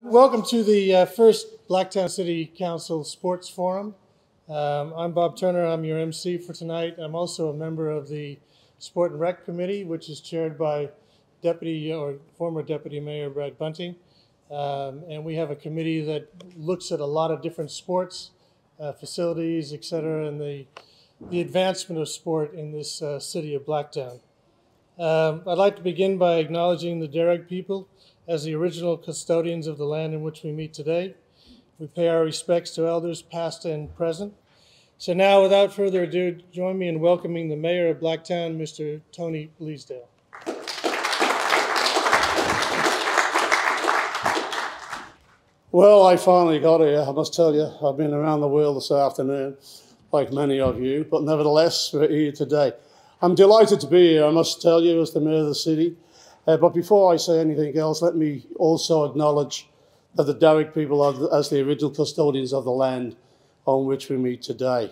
Welcome to the first Blacktown City Council Sports Forum. I'm Bob Turner, I'm your MC for tonight. I'm also a member of the Sport and Rec Committee, which is chaired by former Deputy Mayor Brad Bunting. And we have a committee that looks at a lot of different sports, facilities, etc., and the advancement of sport in this city of Blacktown. I'd like to begin by acknowledging the Darug people as the original custodians of the land in which we meet today. We pay our respects to elders past and present. So now, without further ado, join me in welcoming the Mayor of Blacktown, Mr. Tony Bleasdale. Well, I finally got here, I must tell you. I've been around the world this afternoon, like many of you, but nevertheless, we're here today. I'm delighted to be here, I must tell you, as the Mayor of the city. But before I say anything else, let me also acknowledge that the Darug people are as the original custodians of the land on which we meet today.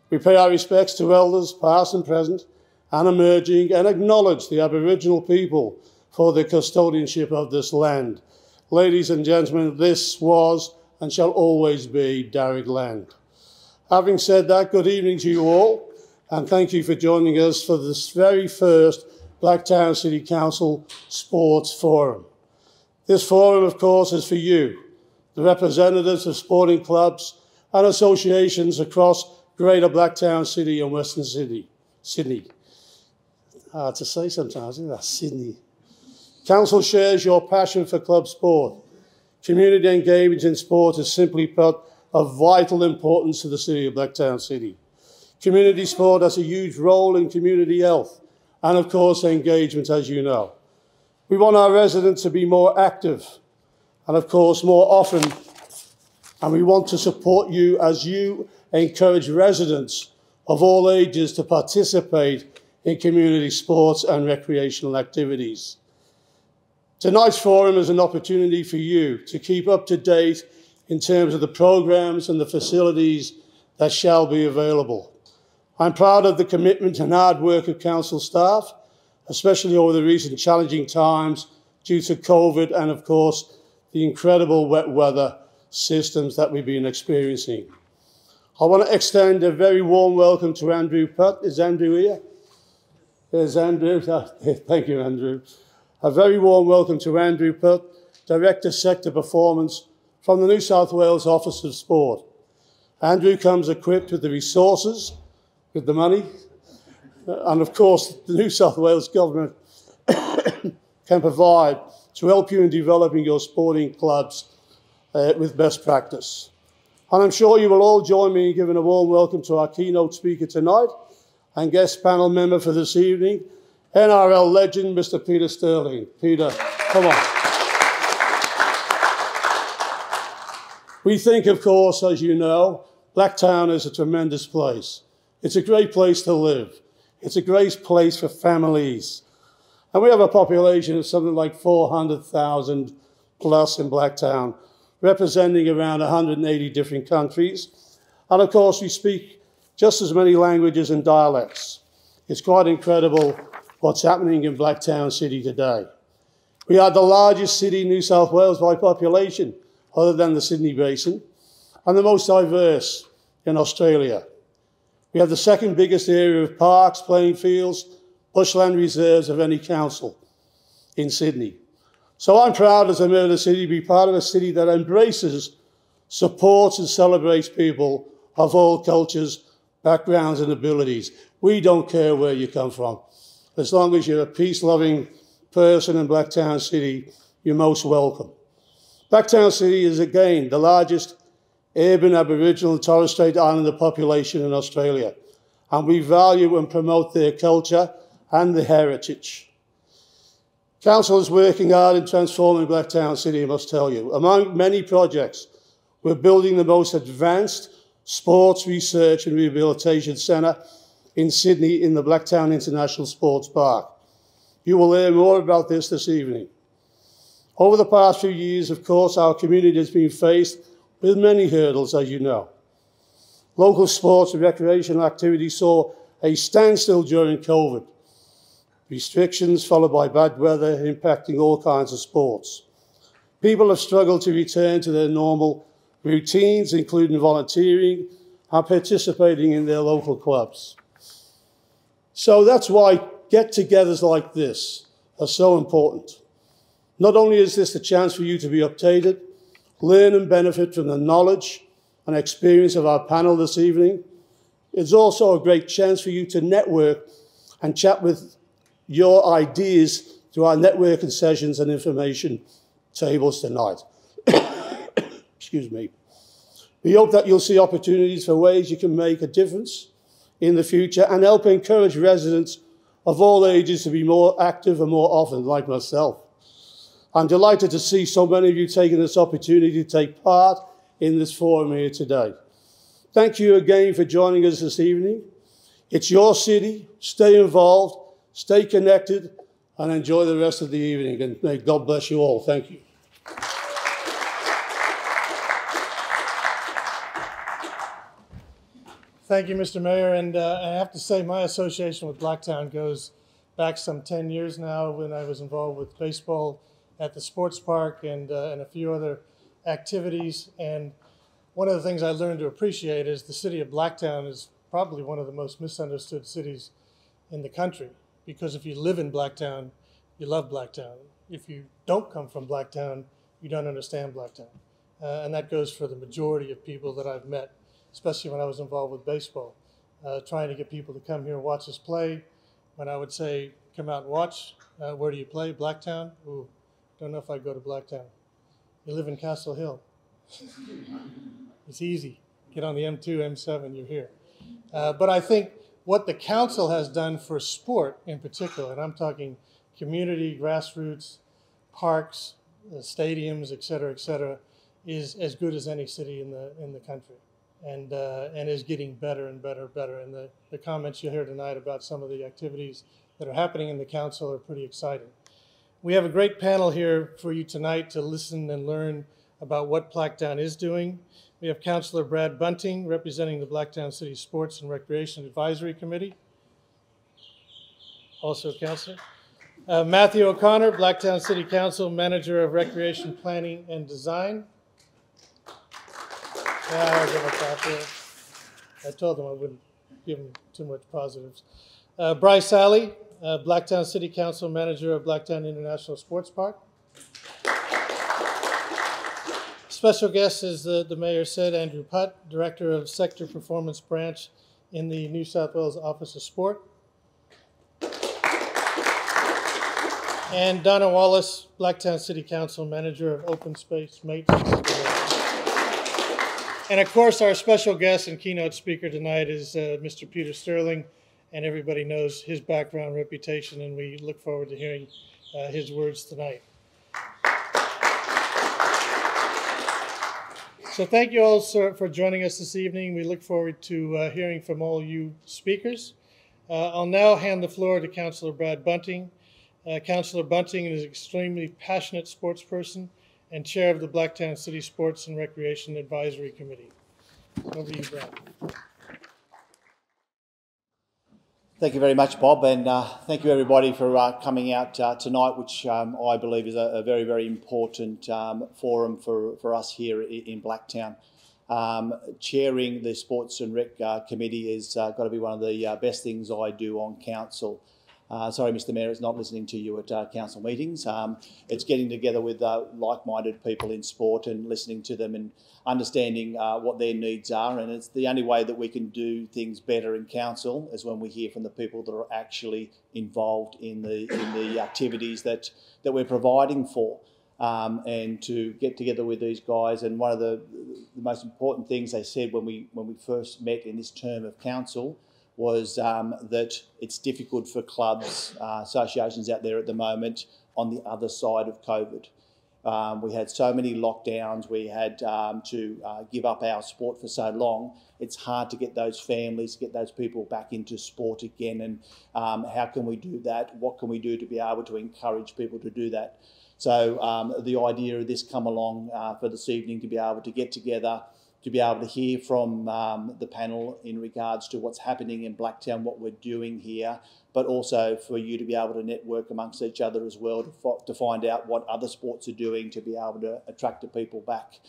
We pay our respects to elders, past and present, and emerging, and acknowledge the Aboriginal people for the custodianship of this land. Ladies and gentlemen, this was and shall always be Darug land. Having said that, good evening to you all, and thank you for joining us for this very first Blacktown City Council Sports Forum. This forum, of course, is for you, the representatives of sporting clubs and associations across Greater Blacktown City and Western Sydney. Hard to say sometimes, isn't that? Sydney. Council shares your passion for club sport. Community engagement in sport is simply put of vital importance to the city of Blacktown City. Community sport has a huge role in community health and, of course, engagement, as you know. We want our residents to be more active and, of course, more often, and we want to support you as you encourage residents of all ages to participate in community sports and recreational activities. Tonight's forum is an opportunity for you to keep up to date in terms of the programs and the facilities that shall be available. I'm proud of the commitment and hard work of council staff, especially over the recent challenging times due to COVID and, of course, the incredible wet weather systems that we've been experiencing. I want to extend a very warm welcome to Andrew Putt. Is Andrew here? There's Andrew. Thank you, Andrew. A very warm welcome to Andrew Putt, Director Sector Performance from the New South Wales Office of Sport. Andrew comes equipped with the resources, with the money, and of course the New South Wales Government can provide to help you in developing your sporting clubs with best practice. And I'm sure you will all join me in giving a warm welcome to our keynote speaker tonight and guest panel member for this evening, NRL legend, Mr. Peter Sterling. Peter, come on. We think, of course, as you know, Blacktown is a tremendous place. It's a great place to live. It's a great place for families. And we have a population of something like 400,000 plus in Blacktown, representing around 180 different countries. And of course, we speak just as many languages and dialects. It's quite incredible what's happening in Blacktown City today. We are the largest city in New South Wales by population, other than the Sydney Basin, and the most diverse in Australia. We have the second biggest area of parks, playing fields, bushland reserves of any council in Sydney. So I'm proud as a Mayor of the city to be part of a city that embraces, supports and celebrates people of all cultures, backgrounds and abilities. We don't care where you come from. As long as you're a peace-loving person in Blacktown City, you're most welcome. Blacktown City is again the largest urban Aboriginal and Torres Strait Islander population in Australia, and we value and promote their culture and their heritage. Council is working hard in transforming Blacktown City, I must tell you. Among many projects, we're building the most advanced sports research and rehabilitation centre in Sydney in the Blacktown International Sports Park. You will hear more about this evening. Over the past few years, of course, our community has been faced with many hurdles, as you know. Local sports and recreational activities saw a standstill during COVID. Restrictions followed by bad weather impacting all kinds of sports. People have struggled to return to their normal routines, including volunteering and participating in their local clubs. So that's why get-togethers like this are so important. Not only is this a chance for you to be updated, learn and benefit from the knowledge and experience of our panel this evening, it's also a great chance for you to network and chat with your ideas through our networking sessions and information tables tonight. Excuse me. We hope that you'll see opportunities for ways you can make a difference in the future and help encourage residents of all ages to be more active and more often, like myself. I'm delighted to see so many of you taking this opportunity to take part in this forum here today. Thank you again for joining us this evening. It's your city. Stay involved, stay connected, and enjoy the rest of the evening. And may God bless you all. Thank you. Thank you, Mr. Mayor. And I have to say my association with Blacktown goes back some 10 years now when I was involved with baseball at the sports park and a few other activities. And one of the things I learned to appreciate is the city of Blacktown is probably one of the most misunderstood cities in the country, because if you live in Blacktown, you love Blacktown. If you don't come from Blacktown, you don't understand Blacktown. And that goes for the majority of people that I've met, especially when I was involved with baseball, trying to get people to come here and watch us play. When I would say, come out and watch, where do you play? Blacktown? Ooh, don't know if I'd go to Blacktown. You live in Castle Hill. It's easy. Get on the M2, M7, you're here. But I think what the council has done for sport in particular, and I'm talking community, grassroots, parks, stadiums, et cetera, is as good as any city in the country, and is getting better and better. And the comments you hear tonight about some of the activities that are happening in the council are pretty exciting. We have a great panel here for you tonight to listen and learn about what Blacktown is doing. We have Councillor Brad Bunting representing the Blacktown City Sports and Recreation Advisory Committee. Also a councillor. Matthew O'Connor, Blacktown City Council Manager of Recreation Planning and Design. I'll give a clap here. I told them I wouldn't give them too much positives. Bryce Alley, Blacktown City Council Manager of Blacktown International Sports Park. Special guest, as the mayor said, Andrew Putt, Director of Sector Performance Branch in the New South Wales Office of Sport. And Donna Wallace, Blacktown City Council Manager of Open Space Maintenance. And of course, our special guest and keynote speaker tonight is Mr. Peter Sterling, and everybody knows his background, reputation, and we look forward to hearing his words tonight. So thank you all, sir, for joining us this evening. We look forward to hearing from all you speakers. I'll now hand the floor to Councillor Brad Bunting. Councillor Bunting is an extremely passionate sports person and chair of the Blacktown City Sports and Recreation Advisory Committee. Over to you, Brad. Thank you very much, Bob, and thank you everybody for coming out tonight, which I believe is a very, very important forum for us here in Blacktown. Chairing the Sports and Rec Committee has got to be one of the best things I do on council. Sorry, Mr. Mayor, it's not listening to you at council meetings. It's getting together with like-minded people in sport and listening to them and understanding what their needs are. And it's the only way that we can do things better in council is when we hear from the people that are actually involved in the activities that we're providing for. And to get together with these guys, and one of the most important things they said when we first met in this term of council was that it's difficult for clubs, associations out there at the moment on the other side of COVID. We had so many lockdowns, we had to give up our sport for so long. It's hard to get those families, get those people back into sport again. And how can we do that? What can we do to be able to encourage people to do that? So the idea of this come along for this evening to be able to get together, to be able to hear from the panel in regards to what's happening in Blacktown, what we're doing here, but also for you to be able to network amongst each other as well, to find out what other sports are doing, to be able to attract the people back,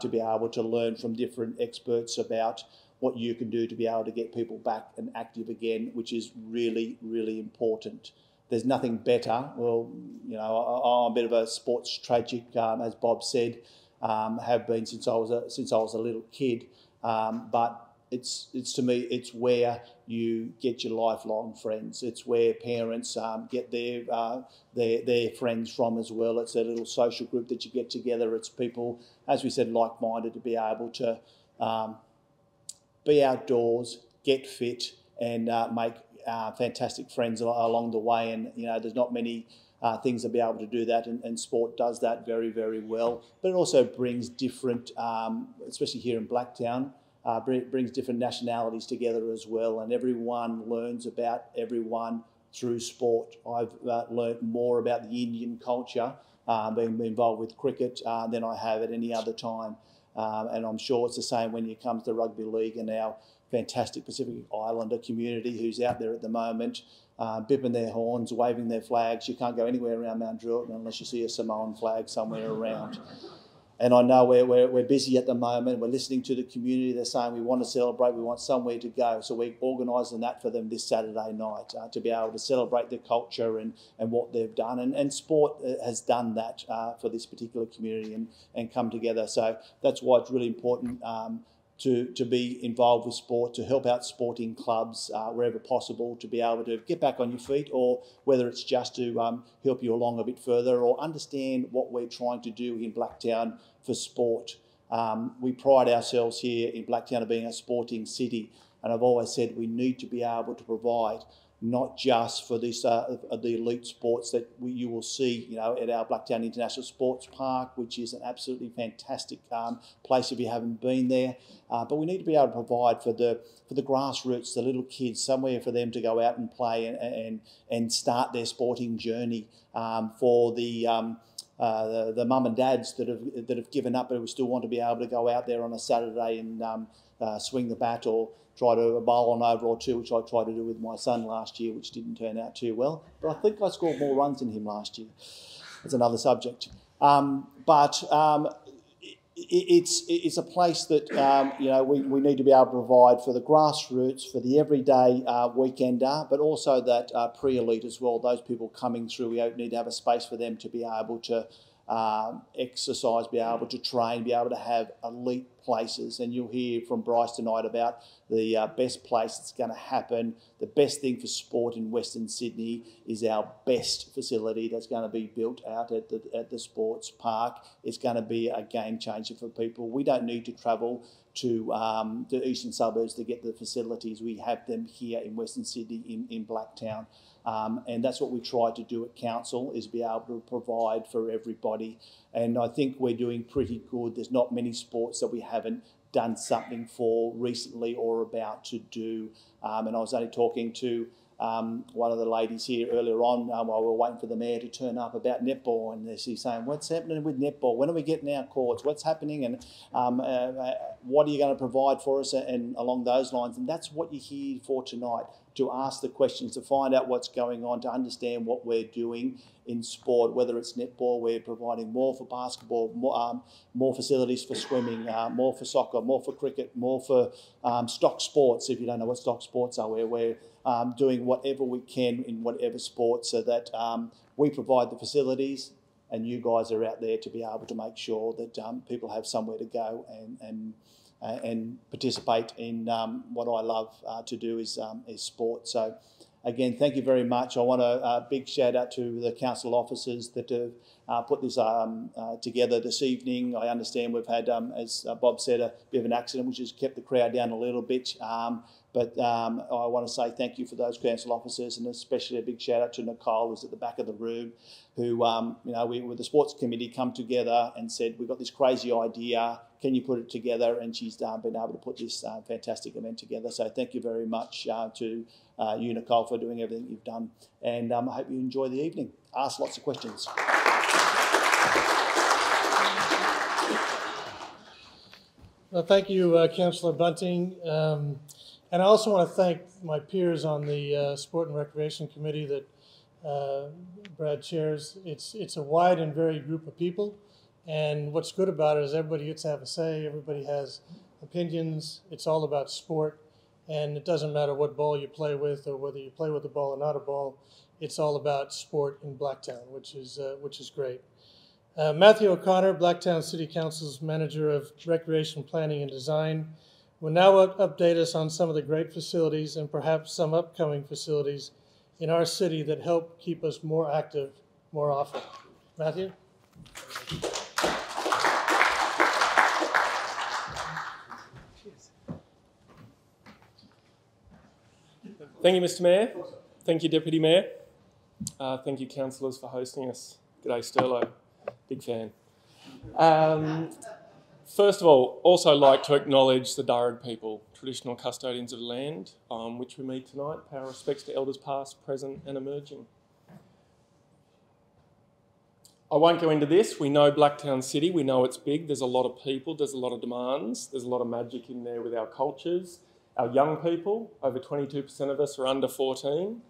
to be able to learn from different experts about what you can do to be able to get people back and active again, which is really, really important. There's nothing better. Well, you know, I'm a bit of a sports tragic, as Bob said, have been since I was a little kid. But it's to me, it's where you get your lifelong friends. It's where parents get their friends from as well. It's a little social group that you get together. It's people, as we said, like-minded, to be able to be outdoors, get fit, and make fantastic friends along the way. And you know, there's not many things to be able to do that, and sport does that very, very well. But it also brings different, especially here in Blacktown, brings different nationalities together as well, and everyone learns about everyone through sport. I've learnt more about the Indian culture being involved with cricket than I have at any other time. And I'm sure it's the same when it comes to rugby league and our fantastic Pacific Islander community who's out there at the moment, bipping their horns, waving their flags. You can't go anywhere around Mount Druitt unless you see a Samoan flag somewhere around. And I know we're busy at the moment. We're listening to the community. They're saying we want to celebrate, we want somewhere to go. So we're organising that for them this Saturday night to be able to celebrate their culture and what they've done. And sport has done that for this particular community and come together. So that's why it's really important to be involved with sport, to help out sporting clubs wherever possible, to be able to get back on your feet, or whether it's just to help you along a bit further or understand what we're trying to do in Blacktown for sport. We pride ourselves here in Blacktown of being a sporting city, and I've always said we need to be able to provide not just for this the elite sports that you will see, you know, at our Blacktown International Sports Park, which is an absolutely fantastic place if you haven't been there. But we need to be able to provide for the grassroots, the little kids, somewhere for them to go out and play and start their sporting journey. For the mum and dads that have given up but who still want to be able to go out there on a Saturday and swing the bat or try to bowl an over or two, which I tried to do with my son last year, which didn't turn out too well. But I think I scored more runs than him last year. That's another subject. It's a place that you know, we need to be able to provide for the grassroots, for the everyday weekender, but also that pre-elite as well. Those people coming through, we need to have a space for them to be able to exercise, be able to train, be able to have elite places. And you'll hear from Bryce tonight about the best place that's going to happen. The best thing for sport in Western Sydney is our best facility that's going to be built out at the sports park. It's going to be a game changer for people. We don't need to travel to the eastern suburbs to get the facilities. We have them here in Western Sydney in Blacktown. And that's what we try to do at council, is be able to provide for everybody. And I think we're doing pretty good. There's not many sports that we haven't done something for recently or about to do. And I was only talking to one of the ladies here earlier on while we were waiting for the mayor to turn up about netball, and she's saying, what's happening with netball? When are we getting our courts? What's happening? And what are you going to provide for us? And along those lines. And that's what you're here for tonight, to ask the questions, to find out what's going on, to understand what we're doing in sport. Whether it's netball, we're providing more for basketball, more facilities for swimming, more for soccer, more for cricket, more for stock sports. If you don't know what stock sports are, we're doing whatever we can in whatever sport, so that we provide the facilities and you guys are out there to be able to make sure that people have somewhere to go and participate in what I love to do is sport. So again, thank you very much. I want a big shout out to the council officers that have put this together this evening. I understand we've had, as Bob said, a bit of an accident which has kept the crowd down a little bit. But I want to say thank you for those council officers, and especially a big shout out to Nicole, who's at the back of the room, who, you know, we with the sports committee come together and said, we've got this crazy idea, can you put it together? And she's been able to put this fantastic event together. So thank you very much to you, Nicole, for doing everything you've done. And I hope you enjoy the evening. Ask lots of questions. Well, thank you, Councillor Bunting. And I also want to thank my peers on the Sport and Recreation Committee that Brad chairs. It's a wide and varied group of people. And what's good about it is everybody gets to have a say. Everybody has opinions. It's all about sport. And it doesn't matter what ball you play with or whether you play with a ball or not a ball. It's all about sport in Blacktown, which is great. Matthew O'Connor, Blacktown City Council's Manager of Recreation Planning and Design, will now update us on some of the great facilities and perhaps some upcoming facilities in our city that help keep us more active more often. Matthew? Thank you, Mr. Mayor. Thank you, Deputy Mayor. Thank you, councillors, for hosting us. G'day, Sterlo. Big fan. First of all, also like to acknowledge the Darug people, traditional custodians of land on which we meet tonight. Pay our respects to elders past, present and emerging. I won't go into this. We know Blacktown City. We know it's big. There's a lot of people. There's a lot of demands. There's a lot of magic in there with our cultures. Our young people, over 22% of us are under 14.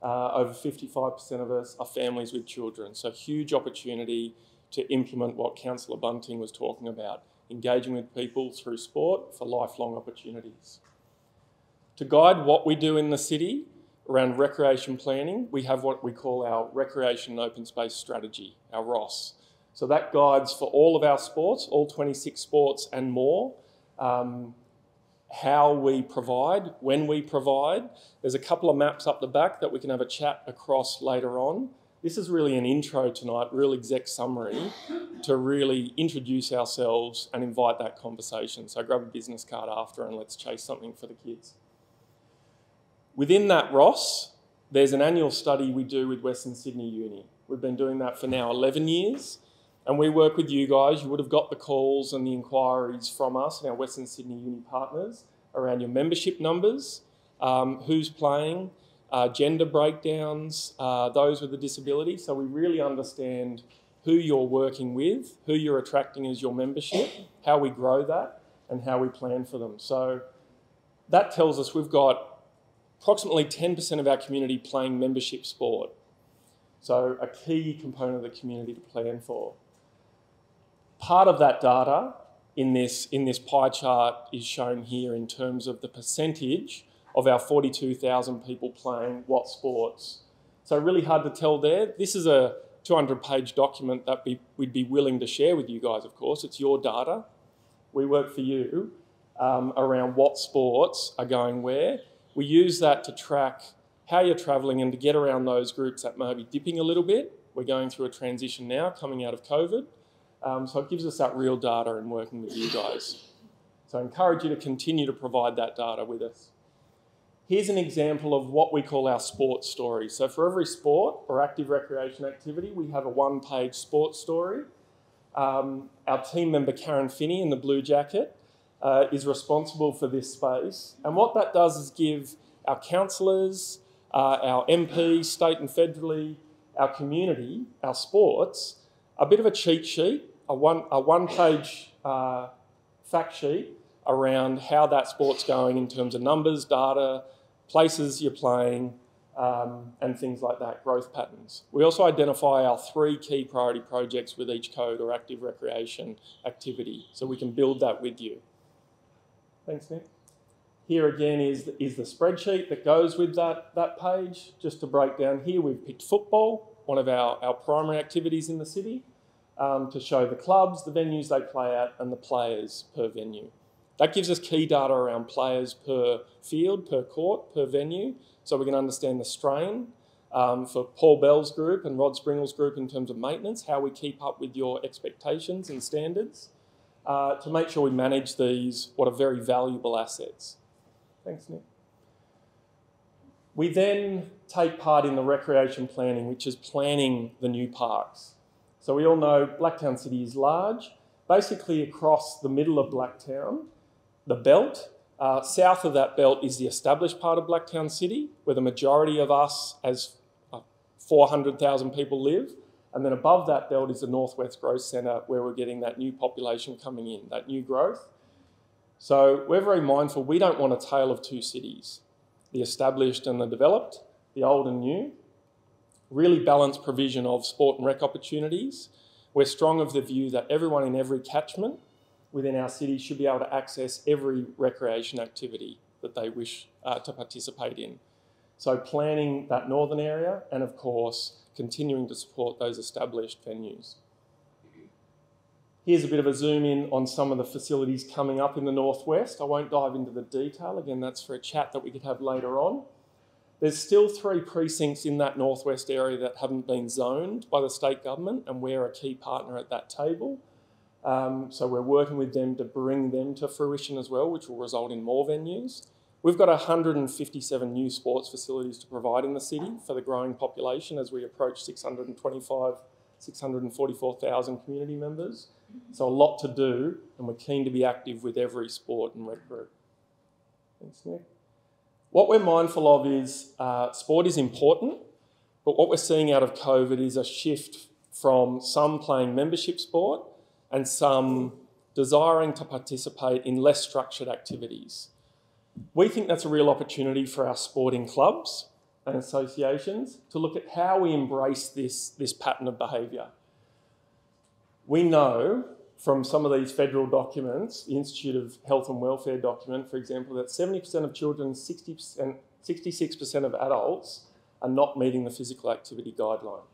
Over 55% of us are families with children. So huge opportunity to implement what Councillor Bunting was talking about, engaging with people through sport for lifelong opportunities. To guide what we do in the city around recreation planning, we have what we call our Recreation and Open Space Strategy, our ROS. So that guides for all of our sports, all 26 sports and more, how we provide, when we provide. There's a couple of maps up the back that we can have a chat across later on. This is really an intro tonight, real exec summary, to really introduce ourselves and invite that conversation. So grab a business card after and let's chase something for the kids. Within that ROS, there's an annual study we do with Western Sydney Uni. We've been doing that for now 11 years. And we work with you guys. You would have got the calls and the inquiries from us and our Western Sydney Uni partners around your membership numbers, who's playing, gender breakdowns, those with a disability. So we really understand who you're working with, who you're attracting as your membership, how we grow that, and how we plan for them. So that tells us we've got approximately 10% of our community playing membership sport. So a key component of the community to plan for. Part of that data in this pie chart is shown here in terms of the percentage of our 42,000 people playing what sports. So really hard to tell there. This is a 200-page document that we'd be willing to share with you guys, of course. It's your data. We work for you around what sports are going where. We use that to track how you're travelling and to get around those groups that may be dipping a little bit. We're going through a transition now coming out of COVID. So it gives us that real data and working with you guys. So I encourage you to continue to provide that data with us. Here's an example of what we call our sports story. So for every sport or active recreation activity, we have a one-page sports story. Our team member, Karen Finney, in the blue jacket, is responsible for this space. And what that does is give our councillors, our MPs, state and federally, our community, our sports, a bit of a cheat sheet, a one-page fact sheet around how that sport's going in terms of numbers, data, places you're playing, and things like that, growth patterns. We also identify our 3 key priority projects with each code or active recreation activity, so we can build that with you. Thanks, Nick. Here again is the spreadsheet that goes with that page. Just to break down here, we've picked football, one of our primary activities in the city, to show the clubs, the venues they play at, and the players per venue. That gives us key data around players per field, per court, per venue, so we can understand the strain for Paul Bell's group and Rod Springl's group in terms of maintenance, how we keep up with your expectations and standards, to make sure we manage these, what are very valuable assets. Thanks, Nick. We then take part in the recreation planning, which is planning the new parks. So we all know Blacktown City is large. Basically across the middle of Blacktown, the belt, south of that belt is the established part of Blacktown City, where the majority of us as 400,000 people live. And then above that belt is the Northwest Growth Centre, where we're getting that new population coming in, that new growth. So we're very mindful, we don't want a tale of two cities, the established and the developed, the old and new. Really balanced provision of sport and rec opportunities. We're strong of the view that everyone in every catchment within our city should be able to access every recreation activity that they wish to participate in. So planning that northern area and of course continuing to support those established venues. Here's a bit of a zoom in on some of the facilities coming up in the northwest. I won't dive into the detail, again that's for a chat that we could have later on. There's still 3 precincts in that northwest area that haven't been zoned by the state government, and we're a key partner at that table. So we're working with them to bring them to fruition as well, which will result in more venues. We've got 157 new sports facilities to provide in the city for the growing population as we approach 644,000 community members. So a lot to do, and we're keen to be active with every sport and rec group. Thanks, Nick. What we're mindful of is sport is important, but what we're seeing out of COVID is a shift from some playing membership sport and some desiring to participate in less structured activities. We think that's a real opportunity for our sporting clubs and associations to look at how we embrace this pattern of behaviour. We know from some of these federal documents, the Institute of Health and Welfare document, for example, that 70% of children, 66% of adults are not meeting the physical activity guideline.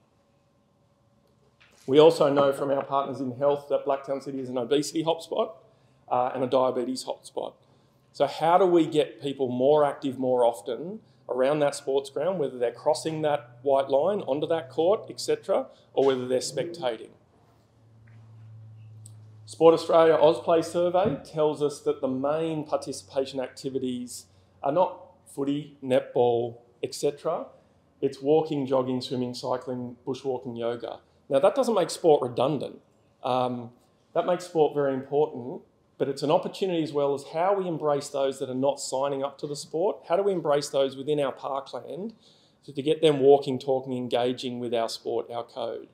We also know from our partners in health that Blacktown City is an obesity hotspot and a diabetes hotspot. So how do we get people more active more often around that sports ground, whether they're crossing that white line onto that court, etc., or whether they're spectating? Sport Australia Ausplay survey tells us that the main participation activities are not footy, netball, etc. It's walking, jogging, swimming, cycling, bushwalking, yoga. Now that doesn't make sport redundant. That makes sport very important, but it's an opportunity as well as how we embrace those that are not signing up to the sport. How do we embrace those within our parkland to get them walking, talking, engaging with our sport, our code?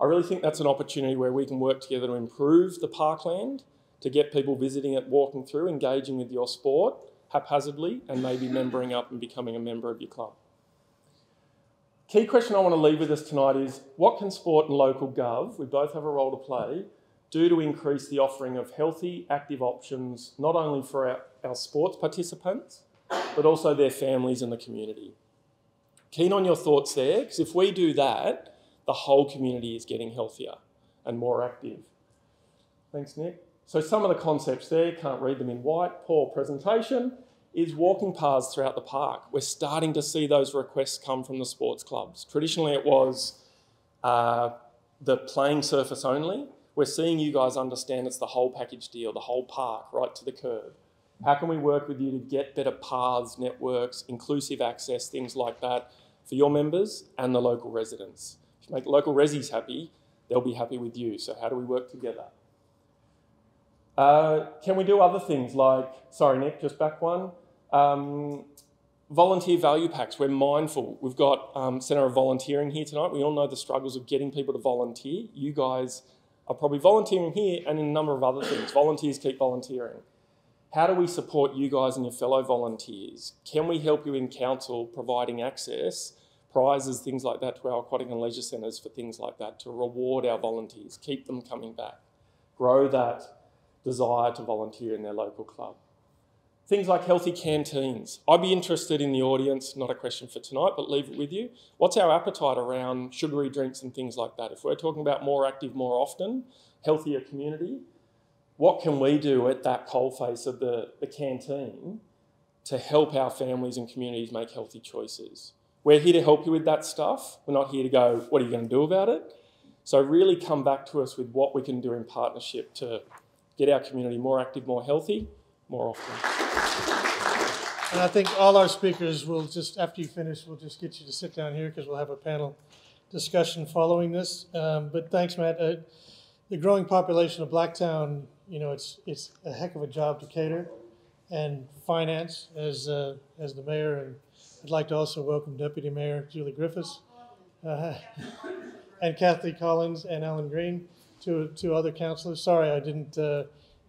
I really think that's an opportunity where we can work together to improve the parkland, to get people visiting it, walking through, engaging with your sport haphazardly, and maybe membering up and becoming a member of your club. Key question I want to leave with us tonight is, what can sport and local gov, we both have a role to play, do to increase the offering of healthy, active options, not only for our sports participants, but also their families and the community? Keen on your thoughts there, because if we do that, the whole community is getting healthier and more active. Thanks, Nick. So some of the concepts there, can't read them in white, poor presentation, is walking paths throughout the park. We're starting to see those requests come from the sports clubs. Traditionally it was the playing surface only. We're seeing you guys understand it's the whole package deal, the whole park, right to the curb. How can we work with you to get better paths, networks, inclusive access, things like that for your members and the local residents? If you make local resis happy, they'll be happy with you. So how do we work together? Can we do other things like, sorry Nick, just back one, volunteer value packs? We're mindful. We've got Centre of Volunteering here tonight. We all know the struggles of getting people to volunteer. You guys are probably volunteering here and in a number of other things. Volunteers keep volunteering. How do we support you guys and your fellow volunteers? Can we help you in council providing access, prizes, things like that to our aquatic and leisure centres for things like that, to reward our volunteers, keep them coming back, grow that desire to volunteer in their local club. Things like healthy canteens. I'd be interested in the audience, not a question for tonight, but leave it with you. What's our appetite around sugary drinks and things like that? If we're talking about more active, more often, healthier community, what can we do at that coalface of the canteen to help our families and communities make healthy choices? We're here to help you with that stuff. We're not here to go, what are you going to do about it? So really come back to us with what we can do in partnership to get our community more active, more healthy, more often. And I think all our speakers will just, after you finish, we'll just get you to sit down here because we'll have a panel discussion following this. But thanks, Matt. The growing population of Blacktown, you know, it's a heck of a job to cater and finance as the mayor, and I'd like to also welcome Deputy Mayor Julie Griffiths and Kathy Collins and Alan Green, two other councillors. Sorry I didn't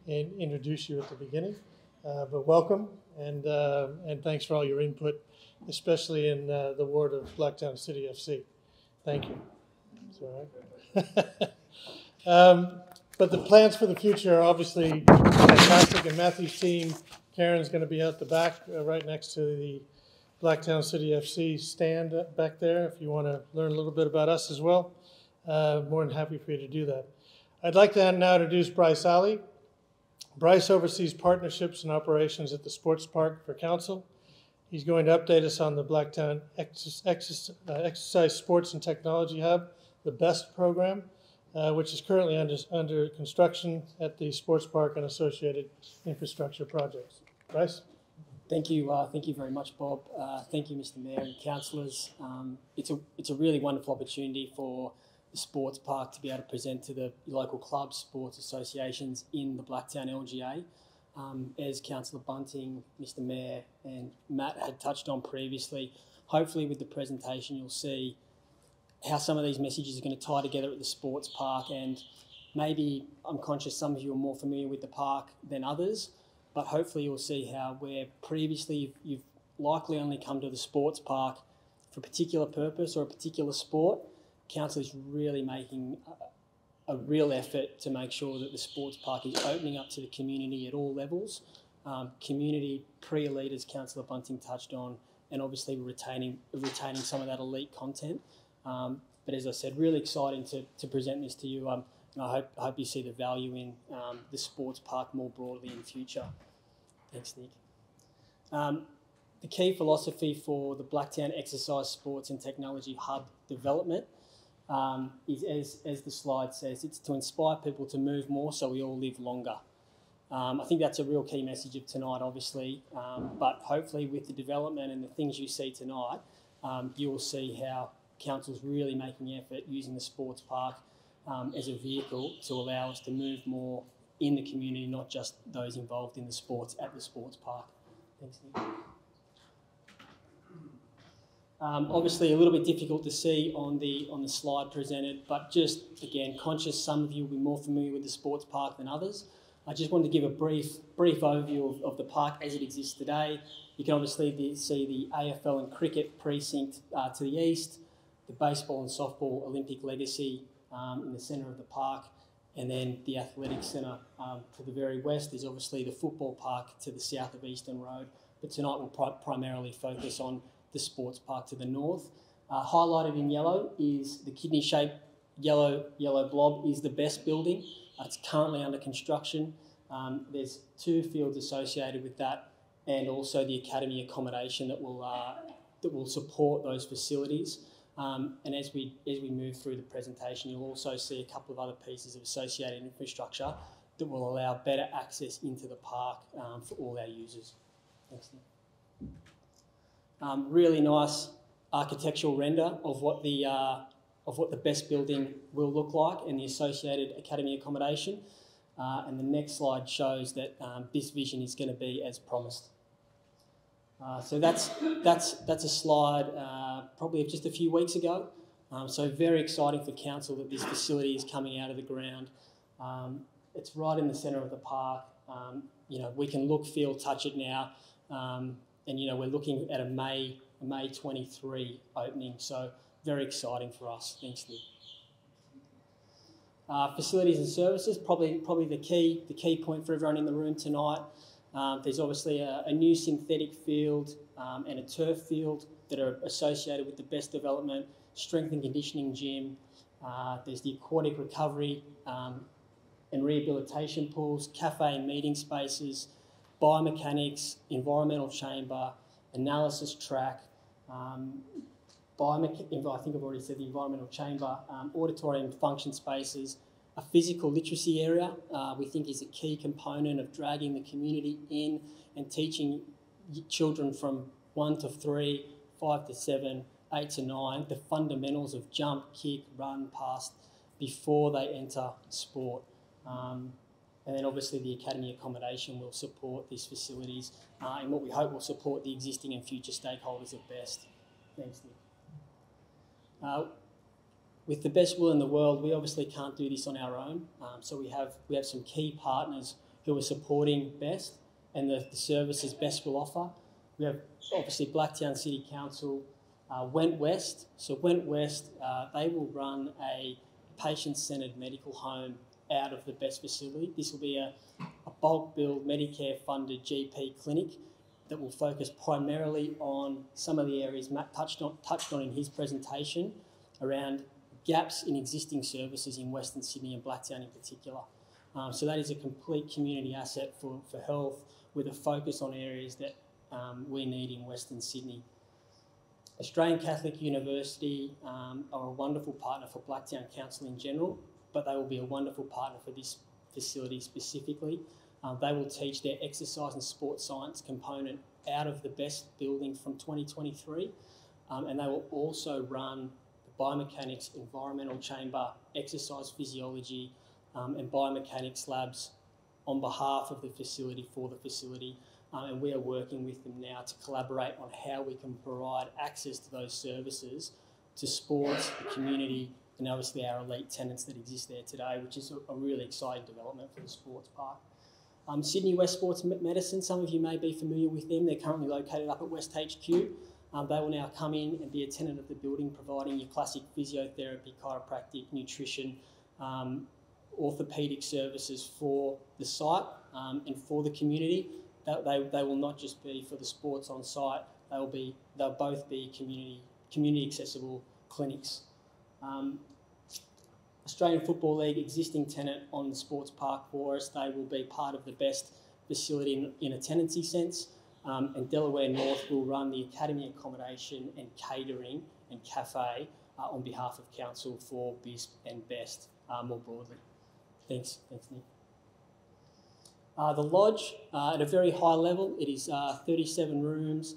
introduce you at the beginning. but welcome, and thanks for all your input, especially in the ward of Blacktown City FC. Thank you. It's all right. But the plans for the future are obviously fantastic, and Matthew's team, Karen's going to be out the back right next to the Blacktown City FC stand back there if you want to learn a little bit about us as well. More than happy for you to do that. I'd like to now introduce Bryce Alley. Bryce oversees partnerships and operations at the sports park for council. He's going to update us on the Blacktown Exercise Sports and Technology Hub, the BEST program, which is currently under construction at the sports park and associated infrastructure projects. Bryce? Thank you very much, Bob. Thank you, Mr. Mayor and councillors. It's a really wonderful opportunity for the sports park to be able to present to the local clubs, sports associations in the Blacktown LGA. As Councillor Bunting, Mr. Mayor and Matt had touched on previously, hopefully with the presentation you'll see how some of these messages are going to tie together at the sports park, and maybe I'm conscious some of you are more familiar with the park than others, but hopefully you'll see how where previously you've likely only come to the sports park for a particular purpose or a particular sport, council is really making a real effort to make sure that the sports park is opening up to the community at all levels. Community pre-elite, as Councillor Bunting touched on, and obviously retaining some of that elite content. But as I said, really exciting to present this to you, and I hope you see the value in the sports park more broadly in future. Thanks, Nick. The key philosophy for the Blacktown Exercise Sports and Technology Hub development is, as the slide says, it's to inspire people to move more so we all live longer. I think that's a real key message of tonight, obviously, but hopefully with the development and the things you see tonight, you will see how council's really making effort using the sports park as a vehicle to allow us to move more in the community, not just those involved in the sports at the sports park. Thanks, Nick. Obviously a little bit difficult to see on the slide presented, but just again, conscious some of you will be more familiar with the sports park than others. I just wanted to give a brief overview of the park as it exists today. You can obviously see the AFL and cricket precinct to the east, the baseball and softball Olympic legacy in the centre of the park, and then the athletics centre to the very west. There's obviously the football park to the south of Eastern Road, but tonight we'll primarily focus on the sports park to the north. Highlighted in yellow is the kidney-shaped yellow blob is the BEST building. It's currently under construction. There's 2 fields associated with that, and also the academy accommodation that will support those facilities. And as we move through the presentation, you'll also see a couple of other pieces of associated infrastructure that will allow better access into the park for all our users. Thanks, Nick. Really nice architectural render of what the BEST building will look like and the associated academy accommodation. And the next slide shows that this vision is going to be as promised. So that's a slide probably of just a few weeks ago. So very exciting for council that this facility is coming out of the ground. It's right in the centre of the park. You know, we can look, feel, touch it now. And you know, we're looking at a May 23 opening. So very exciting for us. Thanks, Nick. Facilities and services, probably the key point for everyone in the room tonight. There's obviously a new synthetic field and a turf field that are associated with the BEST development, strength and conditioning gym. There's the aquatic recovery and rehabilitation pools, cafe and meeting spaces, biomechanics, environmental chamber, analysis track, I think I've already said the environmental chamber, auditorium function spaces, a physical literacy area we think is a key component of dragging the community in and teaching children from 1 to 3, 5 to 7, 8 to 9, the fundamentals of jump, kick, run, pass before they enter sport. And then obviously the academy accommodation will support these facilities and what we hope will support the existing and future stakeholders of BEST. Thanks, Nick. With the best will in the world, we obviously can't do this on our own. So we have some key partners who are supporting BEST. and the services Best will offer. We have obviously Blacktown City Council, Went West. So Went West, they will run a patient-centred medical home out of the Best facility. This will be a bulk billed Medicare-funded GP clinic that will focus primarily on some of the areas Matt touched on in his presentation around gaps in existing services in Western Sydney and Blacktown in particular. So that is a complete community asset for health with a focus on areas that we need in Western Sydney. Australian Catholic University are a wonderful partner for Blacktown Council in general, but they will be a wonderful partner for this facility specifically. They will teach their exercise and sports science component out of the Best building from 2023, and they will also run the biomechanics, environmental chamber, exercise physiology, and biomechanics labs on behalf of the facility for the facility. And we are working with them now to collaborate on how we can provide access to those services to sports, the community, and obviously our elite tenants that exist there today, which is a really exciting development for the sports park. Sydney West Sports Medicine, some of you may be familiar with them. They're currently located up at West HQ. They will now come in and be a tenant of the building, providing your classic physiotherapy, chiropractic, nutrition, orthopaedic services for the site and for the community. They will not just be for the sports on site. They'll both be community accessible clinics. Australian Football League, existing tenant on the sports park for us. They will be part of the Best facility in a tenancy sense. And Delaware North will run the academy accommodation and catering and cafe on behalf of Council for BISP and Best more broadly. Thanks Nick. The lodge, at a very high level, it is 37 rooms,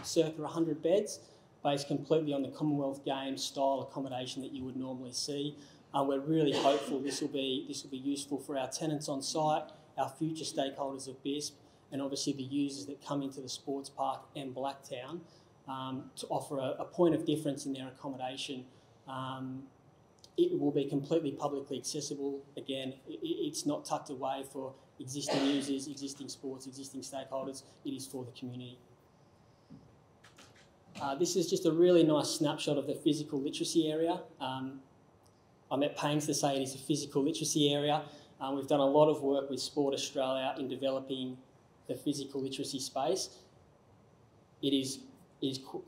circa 100 beds, based completely on the Commonwealth Games style accommodation that you would normally see. We're really hopeful this will be useful for our tenants on site, our future stakeholders of BISP, and obviously the users that come into the sports park and Blacktown to offer a point of difference in their accommodation. It will be completely publicly accessible. Again, it's not tucked away for existing users, existing sports, existing stakeholders. It is for the community. This is just a really nice snapshot of the physical literacy area. I'm at pains to say it is a physical literacy area. We've done a lot of work with Sport Australia in developing the physical literacy space. It is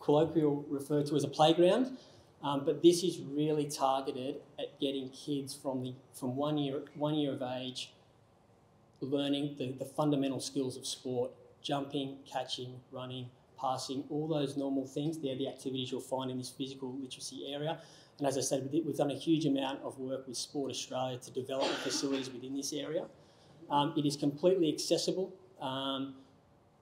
colloquially referred to as a playground, but this is really targeted at getting kids from 1 year of age learning the fundamental skills of sport: jumping, catching, running, passing, all those normal things. They're the activities you'll find in this physical literacy area. And as I said, we've done a huge amount of work with Sport Australia to develop the facilities within this area. It is completely accessible,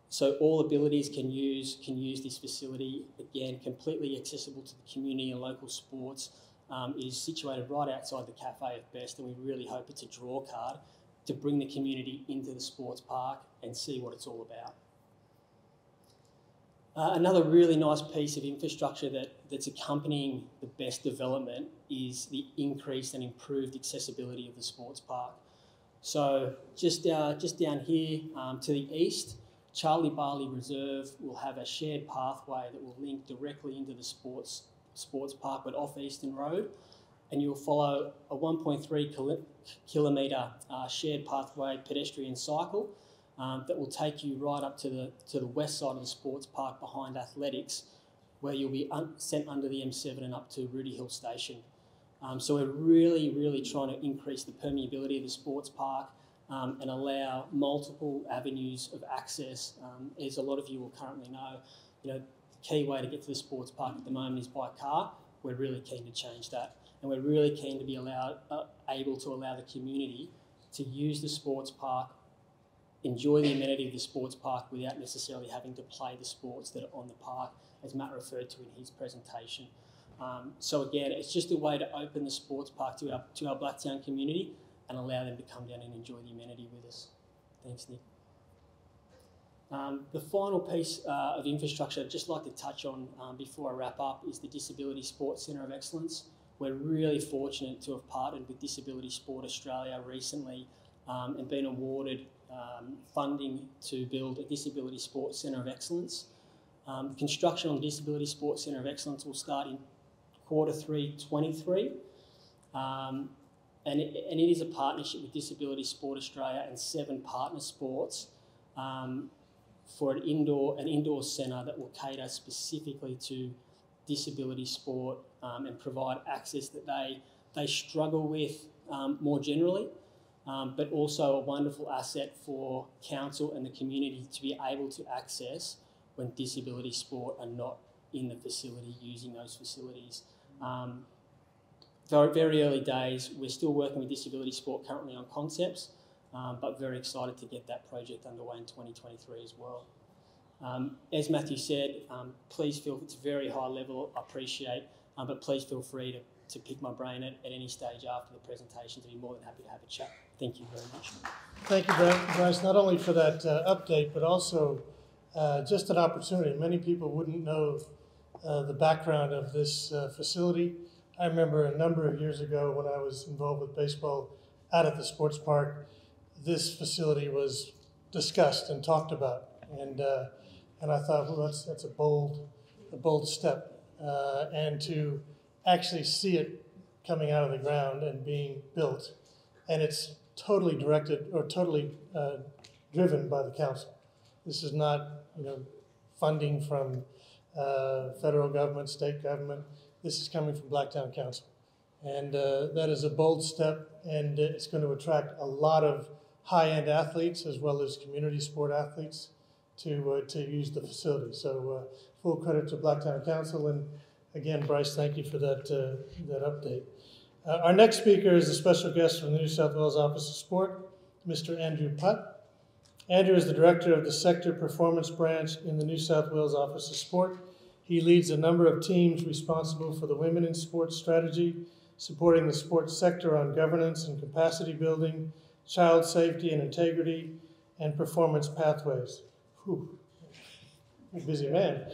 so all abilities can use this facility. Again, completely accessible to the community and local sports. It is situated right outside the cafe of Best, and we really hope it's a draw card to bring the community into the sports park and see what it's all about. Another really nice piece of infrastructure that's accompanying the Best development is the increased and improved accessibility of the sports park. So just down here to the east, Charlie Barley Reserve will have a shared pathway that will link directly into the sports park, but off Eastern Road, and you'll follow a 1.3 kilometre shared pathway pedestrian cycle that will take you right up to the west side of the sports park behind athletics, where you'll be sent under the M7 and up to Rudy Hill Station. So we're really trying to increase the permeability of the sports park and allow multiple avenues of access. As a lot of you will currently know, the key way to get to the sports park at the moment is by car. We're really keen to change that, and we're really keen to be able to allow the community to use the sports park, enjoy the amenity of the sports park without necessarily having to play the sports that are on the park, as Matt referred to in his presentation. So again, it's just a way to open the sports park to our Blacktown community and allow them to come down and enjoy the amenity with us. Thanks, Nick. The final piece of infrastructure I'd just like to touch on before I wrap up is the Disability Sports Centre of Excellence. We're really fortunate to have partnered with Disability Sport Australia recently and been awarded funding to build a Disability Sports Centre of Excellence. Construction on the Disability Sports Centre of Excellence will start in Q3 23. And it is a partnership with Disability Sport Australia and 7 partner sports for an indoor centre that will cater specifically to disability sport and provide access that they struggle with more generally, but also a wonderful asset for council and the community to be able to access when disability sport are not in the facility, using those facilities. Very, very early days. We're still working with disability sport currently on concepts, but very excited to get that project underway in 2023 as well. As Matthew said, please feel, it's very high level, I appreciate, but please feel free to pick my brain at any stage after the presentation, to be more than happy to have a chat. Thank you very much. Thank you, Bryce, not only for that update, but also just an opportunity. Many people wouldn't know the background of this facility. I remember a number of years ago when I was involved with baseball out at the sports park, this facility was discussed and talked about. And I thought, well, that's a bold step. And to actually see it coming out of the ground and being built, and it's totally directed or totally driven by the council. This is not, funding from federal government, state government. This is coming from Blacktown Council. And that is a bold step, and it's going to attract a lot of high-end athletes as well as community sport athletes to use the facility. So full credit to Blacktown Council, and again, Bryce, thank you for that update. Our next speaker is a special guest from the New South Wales Office of Sport, Mr. Andrew Putt. Andrew is the director of the Sector Performance Branch in the New South Wales Office of Sport. He leads a number of teams responsible for the Women in Sports strategy, supporting the sports sector on governance and capacity building, child safety and integrity, and performance pathways. Whew, a busy man.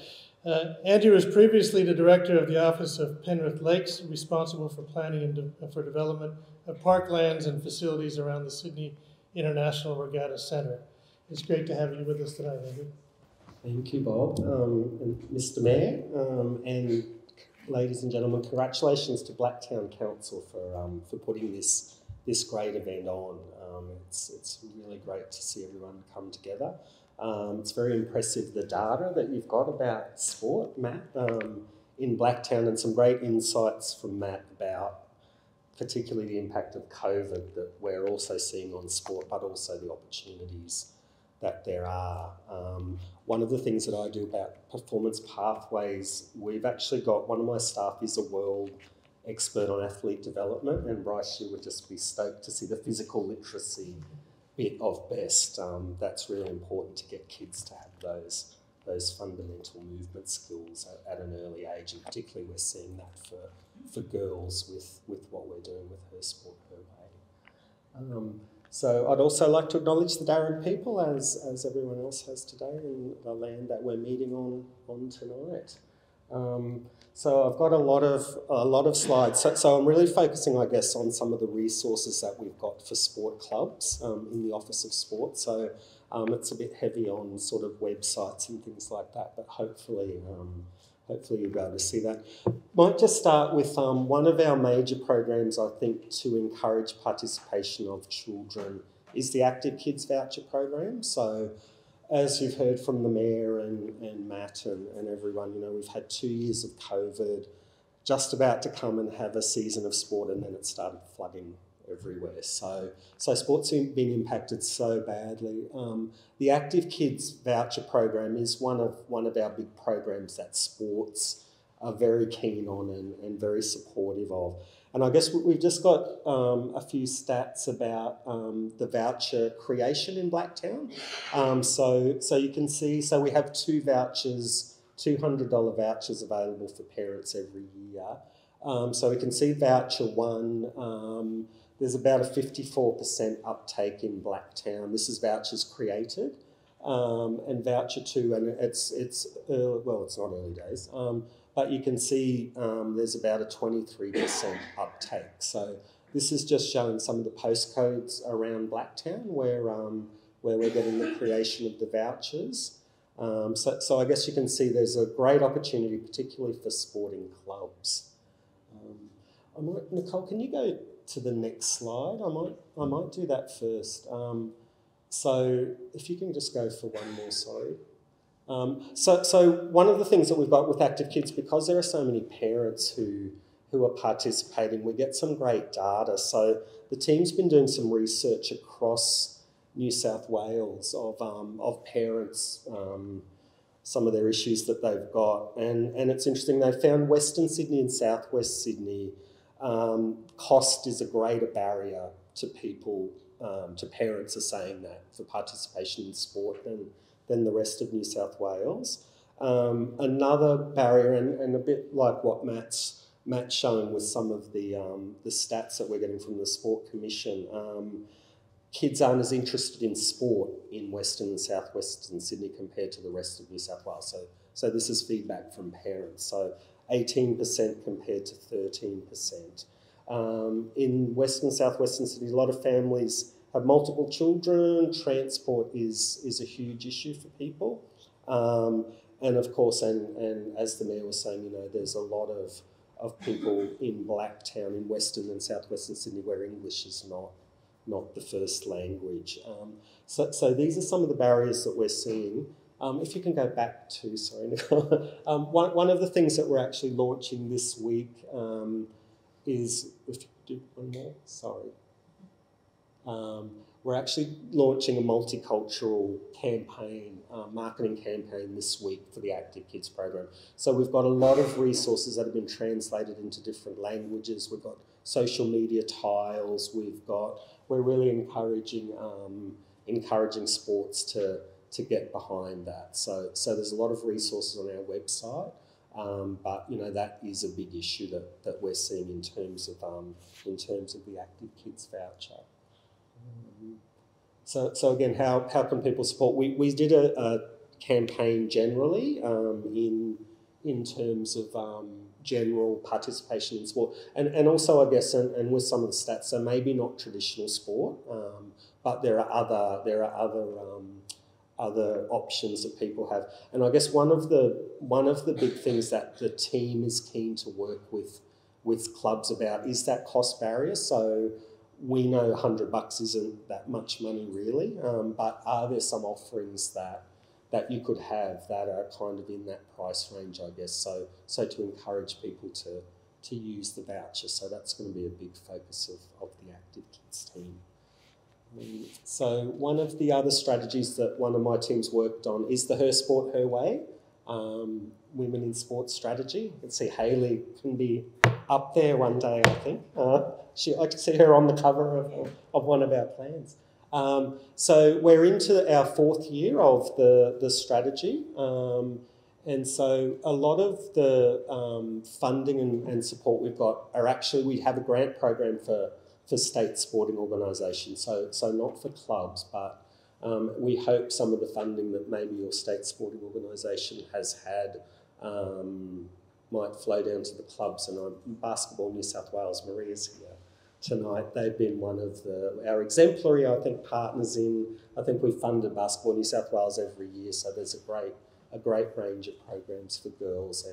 Andrew was previously the director of the Office of Penrith Lakes, responsible for planning and for development of parklands and facilities around the Sydney International Regatta Centre. It's great to have you with us tonight, Andrew. Thank you, Bob. And Mr. Mayor, and ladies and gentlemen, congratulations to Blacktown Council for putting this great event on. It's really great to see everyone come together. It's very impressive, the data that you've got about sport, Matt, in Blacktown, and some great insights from Matt about particularly the impact of COVID that we're also seeing on sport, but also the opportunities that there are. One of the things that I do about performance pathways, we've actually got, one of my staff is a world expert on athlete development, and Bryce, you would just be stoked to see the physical literacy bit of BEST. That's really important to get kids to have those fundamental movement skills at an early age, and particularly we're seeing that for girls with what we're doing with Her Sport, Her Way. So I'd also like to acknowledge the Darug people, as everyone else has today, in the land that we're meeting on tonight. So I've got a lot of slides. So I'm really focusing, I guess, on some of the resources that we've got for sport clubs in the Office of Sport. So it's a bit heavy on sort of websites and things like that, but hopefully you'll be able to see that. Might just start with one of our major programs, I think, to encourage participation of children is the Active Kids Voucher program. So as you've heard from the Mayor and Matt and everyone, we've had 2 years of COVID, just about to come and have a season of sport, and then it started flooding everywhere. So sport's been impacted so badly. The Active Kids Voucher program is one of our big programs that sports are very keen on and very supportive of. And I guess we've just got a few stats about the voucher creation in Blacktown. So you can see, so we have 2 vouchers, $200 vouchers available for parents every year. So we can see voucher 1, there's about a 54% uptake in Blacktown. This is vouchers created. And voucher 2, and it's early, well, it's not early days, but you can see there's about a 23% uptake. So this is just showing some of the postcodes around Blacktown where where we're getting the creation of the vouchers. So I guess you can see there's a great opportunity, particularly for sporting clubs. Nicole, can you go to the next slide? I might do that first. So if you can just go for one more, sorry. So one of the things that we've got with Active Kids, because there are so many parents who are participating, we get some great data. So the team's been doing some research across New South Wales of parents, some of their issues that they've got. And it's interesting, they found Western Sydney and Southwest Sydney, cost is a greater barrier to people, to parents are saying that, for participation in sport than the rest of New South Wales. Another barrier, and a bit like what Matt's shown with some of the stats that we're getting from the Sport Commission, kids aren't as interested in sport in Western and Southwestern Sydney compared to the rest of New South Wales. So this is feedback from parents. So 18% compared to 13%. In Western and Southwestern Sydney, a lot of families have multiple children. Transport is a huge issue for people. And of course, and as the Mayor was saying, you know, there's a lot of people in Blacktown, in Western and Southwestern Sydney, where English is not the first language. So these are some of the barriers that we're seeing. If you can go back to, sorry, Nicole. One of the things that we're actually launching this week is, if you do one more, sorry. We're actually launching a multicultural campaign, marketing campaign this week for the Active Kids program. So we've got a lot of resources that have been translated into different languages. We've got social media tiles. We're really encouraging sports to get behind that. So there's a lot of resources on our website, but you know, that is a big issue that we're seeing in terms of the Active Kids voucher. So again, how can people support? We did a campaign generally in terms of general participation in sport, and also I guess and with some of the stats, so maybe not traditional sport, but there are other options that people have. And I guess one of the big things that the team is keen to work with clubs about is that cost barrier. So we know $100 isn't that much money really, but are there some offerings that you could have that are kind of in that price range, I guess, so to encourage people to use the voucher. So that's going to be a big focus of the Active Kids team. So one of the other strategies that one of my teams worked on is the Her Sport, Her Way, Women in Sports strategy. You can see Hayley can be up there one day, I think. I can see her on the cover of one of our plans. So we're into our 4th year of the strategy. And so a lot of the funding and support we've got are actually, we have a grant program for state sporting organisations. So not for clubs, but we hope some of the funding that maybe your state sporting organisation has had might flow down to the clubs. And Basketball New South Wales, Maria's here tonight. They've been one of our exemplary, I think, partners I think we've funded Basketball New South Wales every year, so there's a great range of programs for girls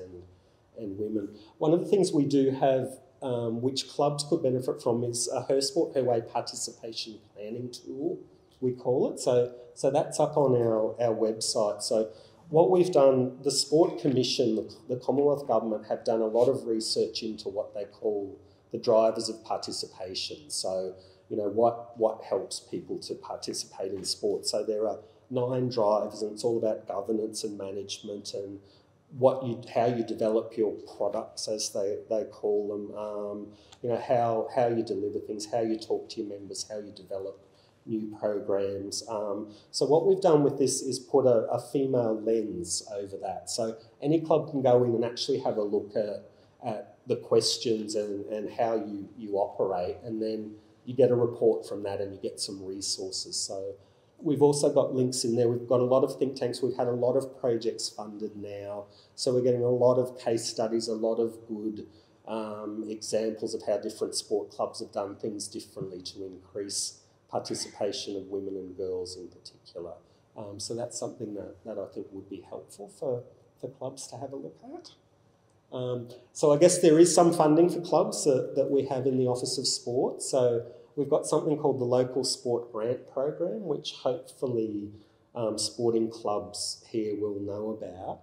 and women. One of the things we do have, which clubs could benefit from, is a Her Sport, Her Way participation planning tool, we call it. So that's up on our website. So what we've done, the Sport Commission, the Commonwealth Government, have done a lot of research into what they call the drivers of participation. So, you know, what helps people to participate in sport. So there are 9 drivers, and it's all about governance and management and how you develop your products, as they call them. You know, how you deliver things, how you talk to your members, how you develop new programs. So what we've done with this is put a female lens over that. So any club can go in and actually have a look at the questions and how you operate, and then you get a report from that and you get some resources. So we've also got links in there. We've got a lot of think tanks. We've had a lot of projects funded now. So we're getting a lot of case studies, a lot of good examples of how different sport clubs have done things differently to increase participation of women and girls in particular. So that's something that I think would be helpful for clubs to have a look at. So I guess there is some funding for clubs that we have in the Office of Sport. So we've got something called the Local Sport Grant Program, which hopefully sporting clubs here will know about.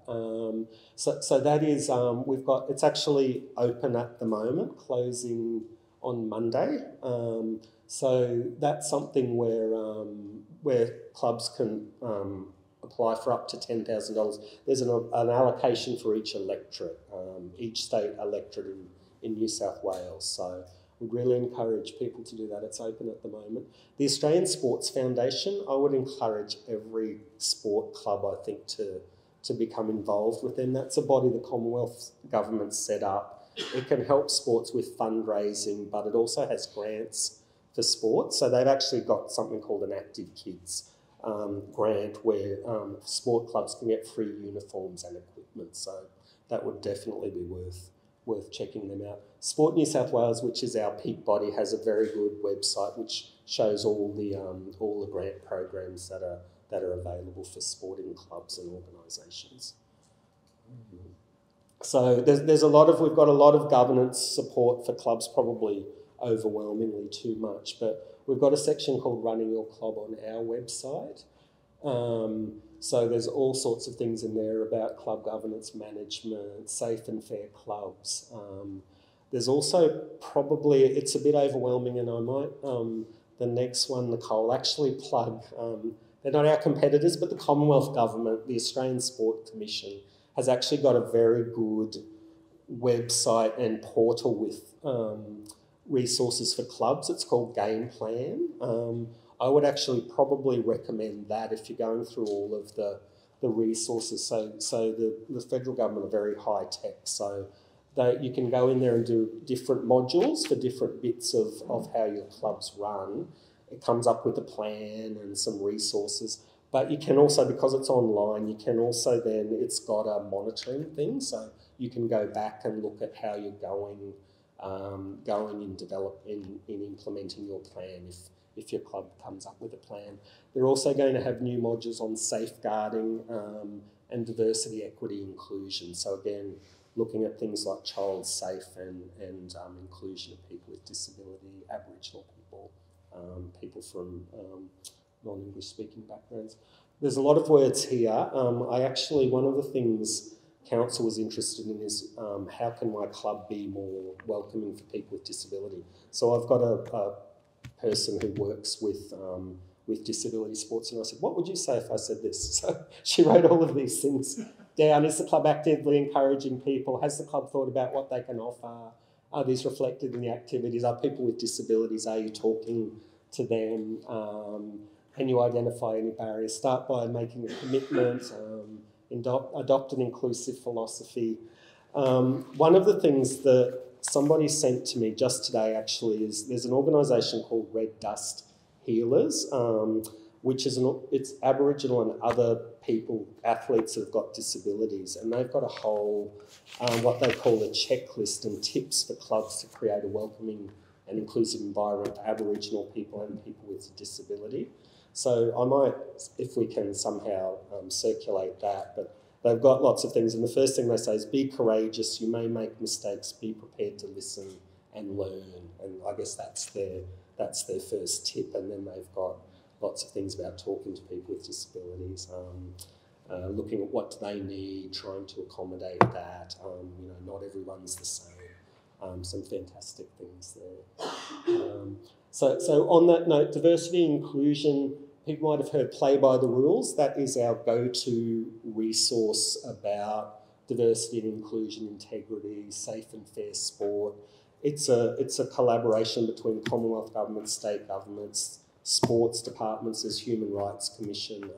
So that is, it's actually open at the moment, closing on Monday. So that's something where clubs can apply for up to $10,000. There's an allocation for each electorate, each state electorate in New South Wales. So we'd really encourage people to do that. It's open at the moment. The Australian Sports Foundation, I would encourage every sport club, I think, to become involved with them. That's a body the Commonwealth government set up. It can help sports with fundraising, but it also has grants for sports. So they've actually got something called an Active Kids grant where sport clubs can get free uniforms and equipment. So that would definitely be worth checking them out. Sport New South Wales, which is our peak body, has a very good website which shows all the grant programs that are available for sporting clubs and organisations. So we've got a lot of governance support for clubs, probably overwhelmingly too much, but we've got a section called Running Your Club on our website. So there's all sorts of things in there about club governance management, safe and fair clubs. There's also probably, it's a bit overwhelming, and I might, the next one, Nicole, actually plug, they're not our competitors, but the Commonwealth Government, the Australian Sport Commission, has actually got a very good website and portal with resources for clubs. It's called Game Plan. I would actually probably recommend that if you're going through all of the resources. So the federal government are very high tech, so you can go in there and do different modules for different bits of how your clubs run. It comes up with a plan and some resources. But you can also, because it's online, you can also then, it's got a monitoring thing, so you can go back and look at how you're going in implementing your plan if your club comes up with a plan. They're also going to have new modules on safeguarding and diversity, equity, inclusion. So again, looking at things like child safe and inclusion of people with disability, Aboriginal people, people from non-English speaking backgrounds. There's a lot of words here. One of the things Council was interested in is how can my club be more welcoming for people with disability? So I've got a person who works with disability sports, and I said, what would you say if I said this? So she wrote all of these things down. Is the club actively encouraging people? Has the club thought about what they can offer? Are these reflected in the activities? Are people with disabilities, are you talking to them? Can you identify any barriers? Start by making a commitment, adopt an inclusive philosophy. One of the things that somebody sent to me just today actually is there's an organisation called Red Dust Healers, which is it's Aboriginal and other people, athletes that have got disabilities, and they've got a whole, what they call a checklist and tips for clubs to create a welcoming and inclusive environment for Aboriginal people and people with a disability. So I might, if we can somehow circulate that, but they've got lots of things, and the first thing they say is be courageous, you may make mistakes, be prepared to listen and learn, and I guess that's their first tip. And then they've got lots of things about talking to people with disabilities, looking at what do they need, trying to accommodate that. Not everyone's the same. Some fantastic things there. So on that note, diversity and inclusion, people might have heard Play by the Rules. That is our go-to resource about diversity and inclusion, integrity, safe and fair sport. It's a collaboration between Commonwealth government, state governments, sports departments, there's Human Rights Commission,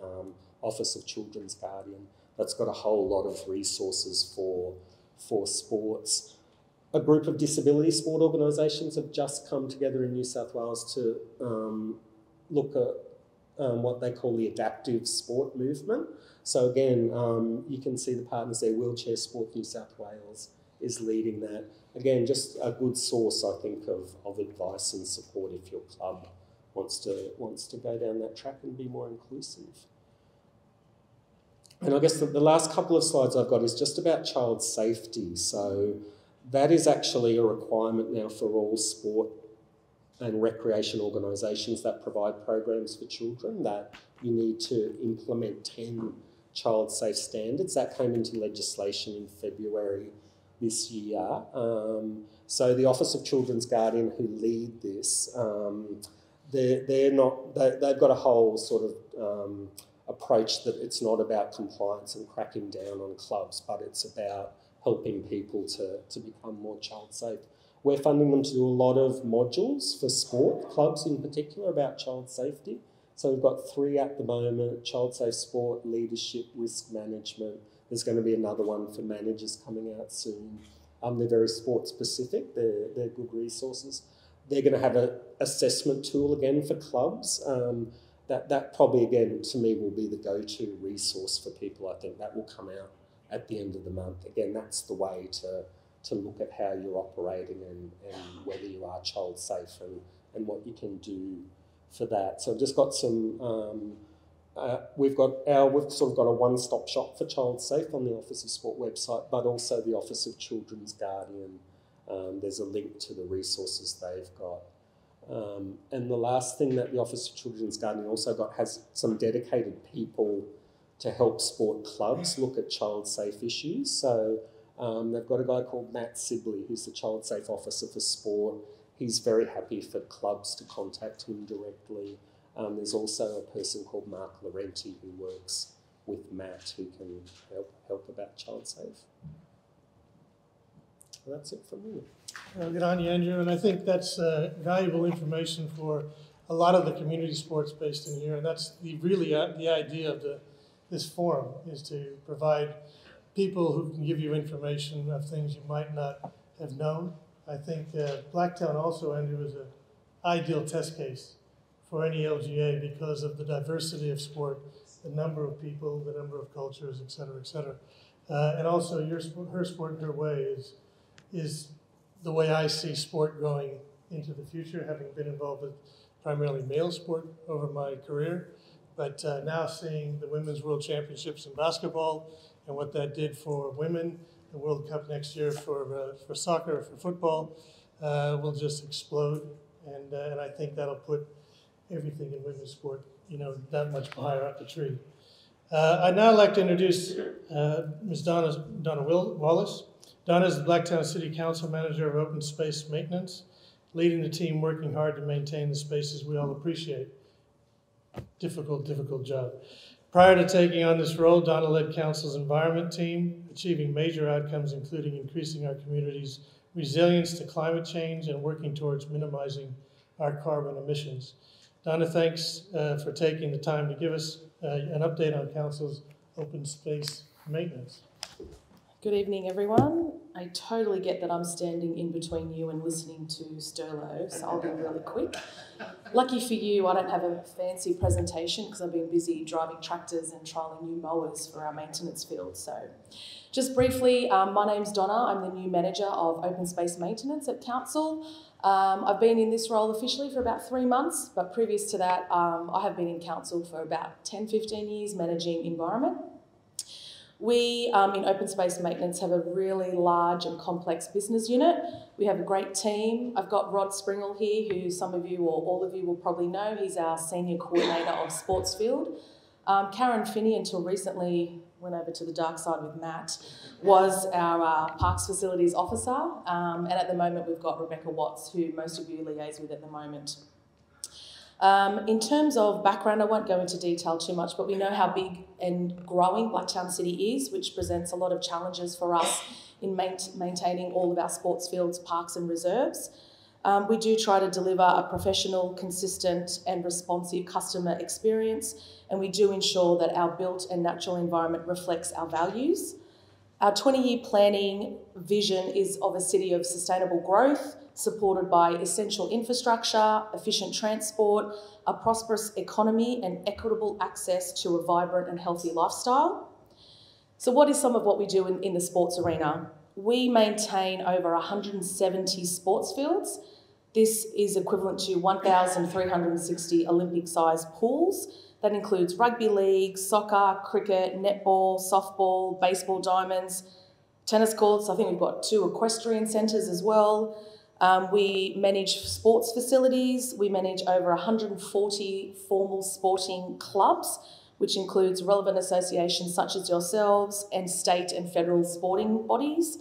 Office of Children's Guardian. That's got a whole lot of resources for sports. A group of disability sport organisations have just come together in New South Wales to look at what they call the adaptive sport movement. So again, you can see the partners there. Wheelchair Sport New South Wales is leading that. Again, just a good source, I think, of advice and support if your club wants to go down that track and be more inclusive. And I guess the last couple of slides I've got is just about child safety. So that is actually a requirement now for all sport and recreation organisations that provide programs for children, that you need to implement 10 child safe standards. That came into legislation in February this year. So the Office of Children's Guardian, who lead this, they've got a whole sort of approach that it's not about compliance and cracking down on clubs, but it's about helping people to become more child safe. We're funding them to do a lot of modules for sport clubs in particular about child safety. So we've got 3 at the moment: child safe sport, leadership, risk management. There's going to be another one for managers coming out soon. They're very sport specific. They're good resources. They're going to have an assessment tool again for clubs. That probably, again, to me, will be the go-to resource for people. I think that will come out at the end of the month. Again, that's the way to look at how you're operating and whether you are child safe and what you can do for that. So I've just got some, we've sort of got a one-stop shop for child safe on the Office of Sport website, but also the Office of Children's Guardian. There's a link to the resources they've got. And the last thing that the Office of Children's Guardian also got has some dedicated people to help sport clubs look at child safe issues. So they've got a guy called Matt Sibley, who's the child safe officer for sport. He's very happy for clubs to contact him directly. There's also a person called Mark Laurenti who works with Matt, who can help about child safe. So that's it from me. Good on you, Andrew, and I think that's valuable information for a lot of the community sports based in here, and that's the idea of this forum, is to provide people who can give you information of things you might not have known. I think Blacktown also, Andrew, is an ideal test case for any LGA because of the diversity of sport, the number of people, the number of cultures, et cetera, et cetera. And also her sport, her way is the way I see sport going into the future, having been involved with primarily male sport over my career, but now seeing the Women's World Championships in basketball and what that did for women, the World Cup next year for soccer, for football, will just explode, and I think that'll put everything in women's sport, that much higher up the tree. I'd now like to introduce Ms. Donna Wallace. Donna is the Blacktown City Council Manager of Open Space Maintenance, leading the team working hard to maintain the spaces we all appreciate. Difficult job. Prior to taking on this role, Donna led Council's environment team, achieving major outcomes including increasing our community's resilience to climate change and working towards minimizing our carbon emissions. Donna, thanks for taking the time to give us an update on Council's open space maintenance. Good evening, everyone. I totally get that I'm standing in between you and listening to Sterlo, so I'll be really quick. Lucky for you, I don't have a fancy presentation because I've been busy driving tractors and trialling new mowers for our maintenance field. So just briefly, my name's Donna. I'm the new manager of open space maintenance at Council. I've been in this role officially for about 3 months, but previous to that, I have been in Council for about 10, 15 years managing environment. We, in open space maintenance, have a really large and complex business unit. We have a great team. I've got Rod Springle here, who some of you or all of you will probably know. He's our Senior Coordinator of Sportsfield. Karen Finney, until recently, went over to the dark side with Matt, was our Parks Facilities Officer. And at the moment, we've got Rebecca Watts, who most of you liaise with at the moment. In terms of background, I won't go into detail too much, but we know how big and growing Blacktown City is, which presents a lot of challenges for us in maintaining all of our sports fields, parks and reserves. We do try to deliver a professional, consistent and responsive customer experience, and we do ensure that our built and natural environment reflects our values. Our 20-year planning vision is of a city of sustainable growth, supported by essential infrastructure, efficient transport, a prosperous economy and equitable access to a vibrant and healthy lifestyle. So what is some of what we do in the sports arena? We maintain over 170 sports fields. This is equivalent to 1,360 Olympic-sized pools. That includes rugby league, soccer, cricket, netball, softball, baseball diamonds, tennis courts. I think we've got 2 equestrian centres as well. We manage sports facilities. We manage over 140 formal sporting clubs, which includes relevant associations such as yourselves and state and federal sporting bodies.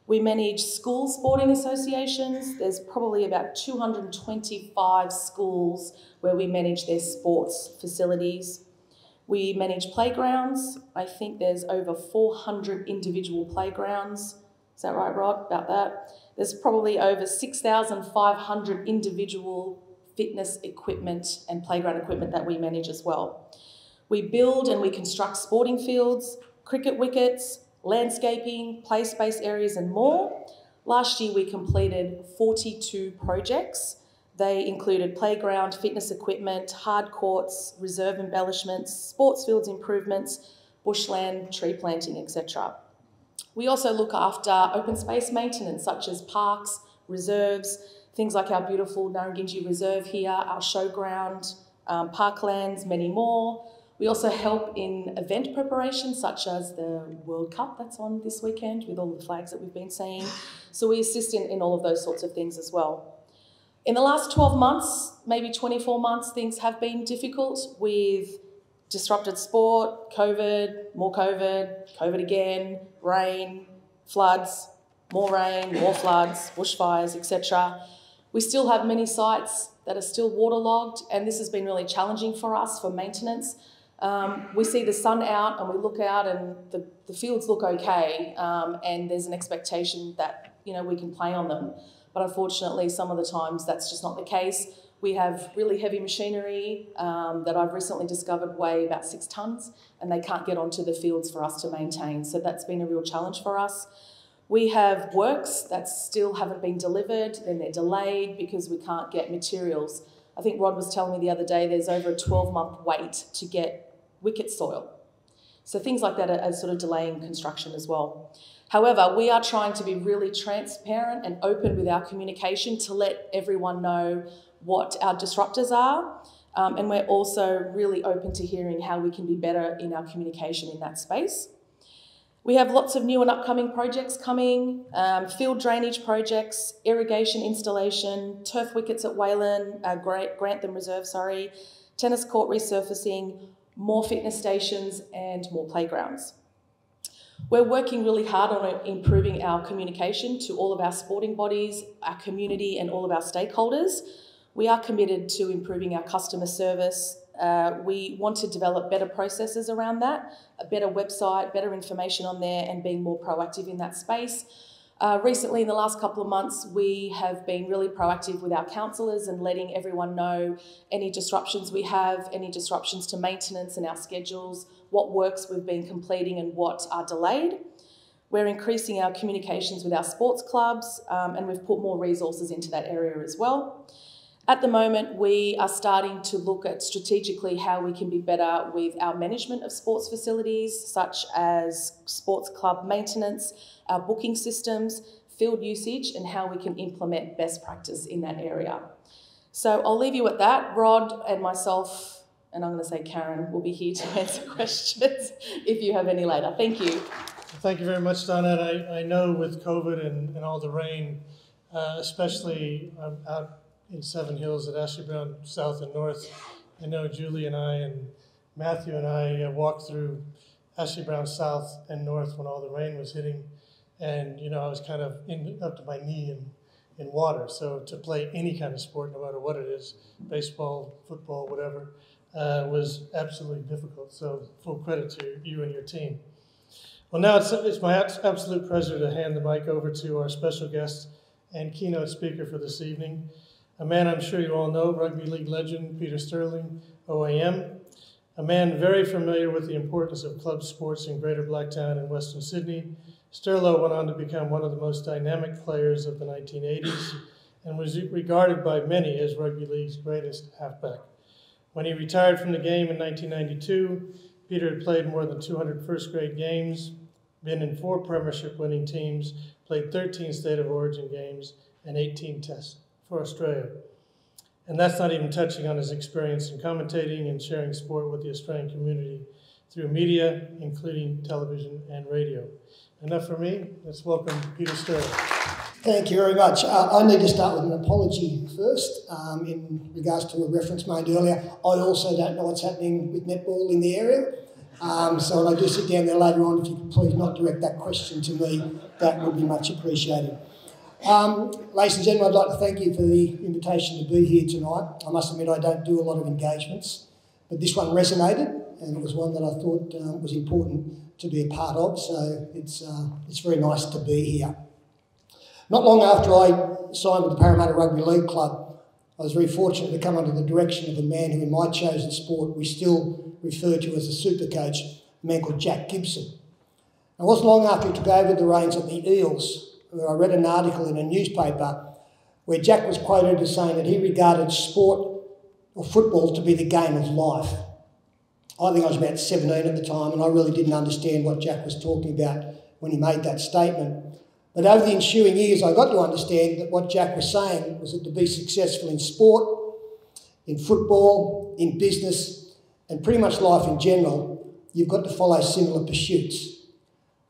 We manage school sporting associations. There's probably about 225 schools where we manage their sports facilities. We manage playgrounds. I think there's over 400 individual playgrounds. Is that right, Rod, about that? There's probably over 6,500 individual fitness equipment and playground equipment that we manage as well. We build and we construct sporting fields, cricket wickets, landscaping, play space areas and more. Last year we completed 42 projects. They included playground, fitness equipment, hard courts, reserve embellishments, sports fields improvements, bushland, tree planting, etc. We also look after open space maintenance such as parks, reserves, things like our beautiful Narrangin Reserve here, our showground, parklands, many more. We also help in event preparation such as the World Cup that's on this weekend with all the flags that we've been seeing. So we assist in all of those sorts of things as well. In the last 12 months, maybe 24 months, things have been difficult with disrupted sport, COVID, more COVID, COVID again, rain, floods, more rain, more floods, bushfires, etc. We still have many sites that are still waterlogged, and this has been really challenging for us for maintenance. We see the sun out and we look out and the fields look okay, and there's an expectation that, you know, we can play on them. But unfortunately, some of the times that's just not the case. We have really heavy machinery that I've recently discovered weigh about 6 tonnes, and they can't get onto the fields for us to maintain. So that's been a real challenge for us. We have works that still haven't been delivered, then they're delayed because we can't get materials. I think Rod was telling me the other day there's over a 12-month wait to get wicket soil. So things like that are sort of delaying construction as well. However, we are trying to be really transparent and open with our communication to let everyone know what our disruptors are. And we're also really open to hearing how we can be better in our communication in that space. We have lots of new and upcoming projects coming, field drainage projects, irrigation installation, turf wickets at Wayland, Grantham Reserve, tennis court resurfacing, more fitness stations and more playgrounds. We're working really hard on improving our communication to all of our sporting bodies, our community and all of our stakeholders. We are committed to improving our customer service. We want to develop better processes around that, a better website, better information on there and being more proactive in that space. Recently, in the last couple of months, we have been really proactive with our councillors and letting everyone know any disruptions we have, any disruptions to maintenance and our schedules, what works we've been completing and what are delayed. We're increasing our communications with our sports clubs and we've put more resources into that area as well. At the moment, we are starting to look at strategically how we can be better with our management of sports facilities, such as sports club maintenance, our booking systems, field usage, and how we can implement best practice in that area. So I'll leave you at that. Rod and myself, and I'm going to say Karen, will be here to answer questions if you have any later. Thank you. Thank you very much, Donna. I know with COVID and all the rain, especially out in Seven Hills at Ashley Brown South and North, I know Julie and I and Matthew and I walked through Ashley Brown South and North when all the rain was hitting, and you know I was kind of up to my knee in water. So to play any kind of sport, no matter what it is, baseball, football, whatever, was absolutely difficult. So full credit to you and your team. Well, now it's my absolute pleasure to hand the mic over to our special guest and keynote speaker for this evening, a man I'm sure you all know, rugby league legend Peter Sterling OAM, a man very familiar with the importance of club sports in Greater Blacktown and Western Sydney. Sterlo went on to become one of the most dynamic players of the 1980s and was regarded by many as rugby league's greatest halfback. When he retired from the game in 1992, Peter had played more than 200 first-grade games, been in 4 premiership-winning teams, played 13 State of Origin games, and 18 tests for Australia. And that's not even touching on his experience in commentating and sharing sport with the Australian community through media, including television and radio. Enough for me. Let's welcome Peter Sterling. Thank you very much. I need to start with an apology first in regards to a reference made earlier. I also don't know what's happening with netball in the area. So when I do sit down there later on, if you could please not direct that question to me, that would be much appreciated. Ladies and gentlemen, I'd like to thank you for the invitation to be here tonight. I must admit I don't do a lot of engagements, but this one resonated and it was one that I thought was important to be a part of, so it's very nice to be here. Not long after I signed with the Parramatta Rugby League Club, I was very fortunate to come under the direction of a man who in my chosen sport we still refer to as a super coach, a man called Jack Gibson. It wasn't long after he took over the reins at the Eels, where I read an article in a newspaper where Jack was quoted as saying that he regarded sport or football to be the game of life. I think I was about 17 at the time and I really didn't understand what Jack was talking about when he made that statement. But over the ensuing years, I got to understand that what Jack was saying was that to be successful in sport, in football, in business, and pretty much life in general, you've got to follow similar pursuits.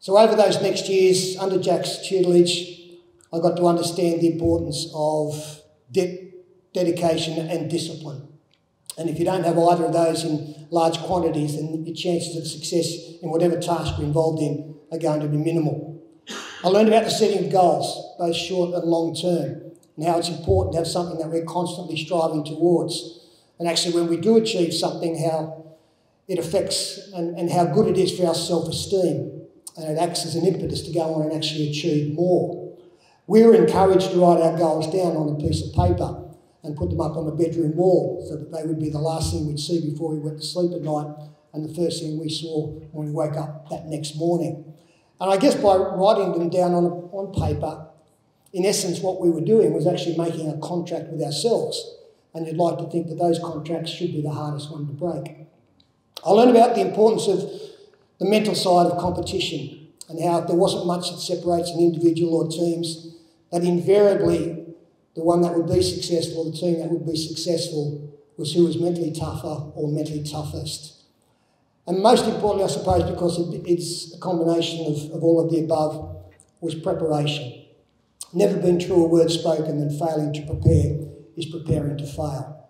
So over those next years, under Jack's tutelage, I got to understand the importance of dedication and discipline. And if you don't have either of those in large quantities, then your chances of success in whatever task you're involved in are going to be minimal. I learned about the setting of goals, both short and long term, and how it's important to have something that we're constantly striving towards. And actually when we do achieve something, how it affects and how good it is for our self-esteem. And it acts as an impetus to go on and actually achieve more. We were encouraged to write our goals down on a piece of paper and put them up on the bedroom wall so that they would be the last thing we'd see before we went to sleep at night and the first thing we saw when we woke up that next morning. And I guess by writing them down on paper, in essence what we were doing was actually making a contract with ourselves. And you'd like to think that those contracts should be the hardest one to break. I learned about the importance of the mental side of competition and how if there wasn't much that separates an individual or teams, that invariably the one that would be successful or the team that would be successful was who was mentally tougher or mentally toughest. And most importantly, I suppose, because it's a combination of all of the above, was preparation. Never been truer word spoken than failing to prepare is preparing to fail.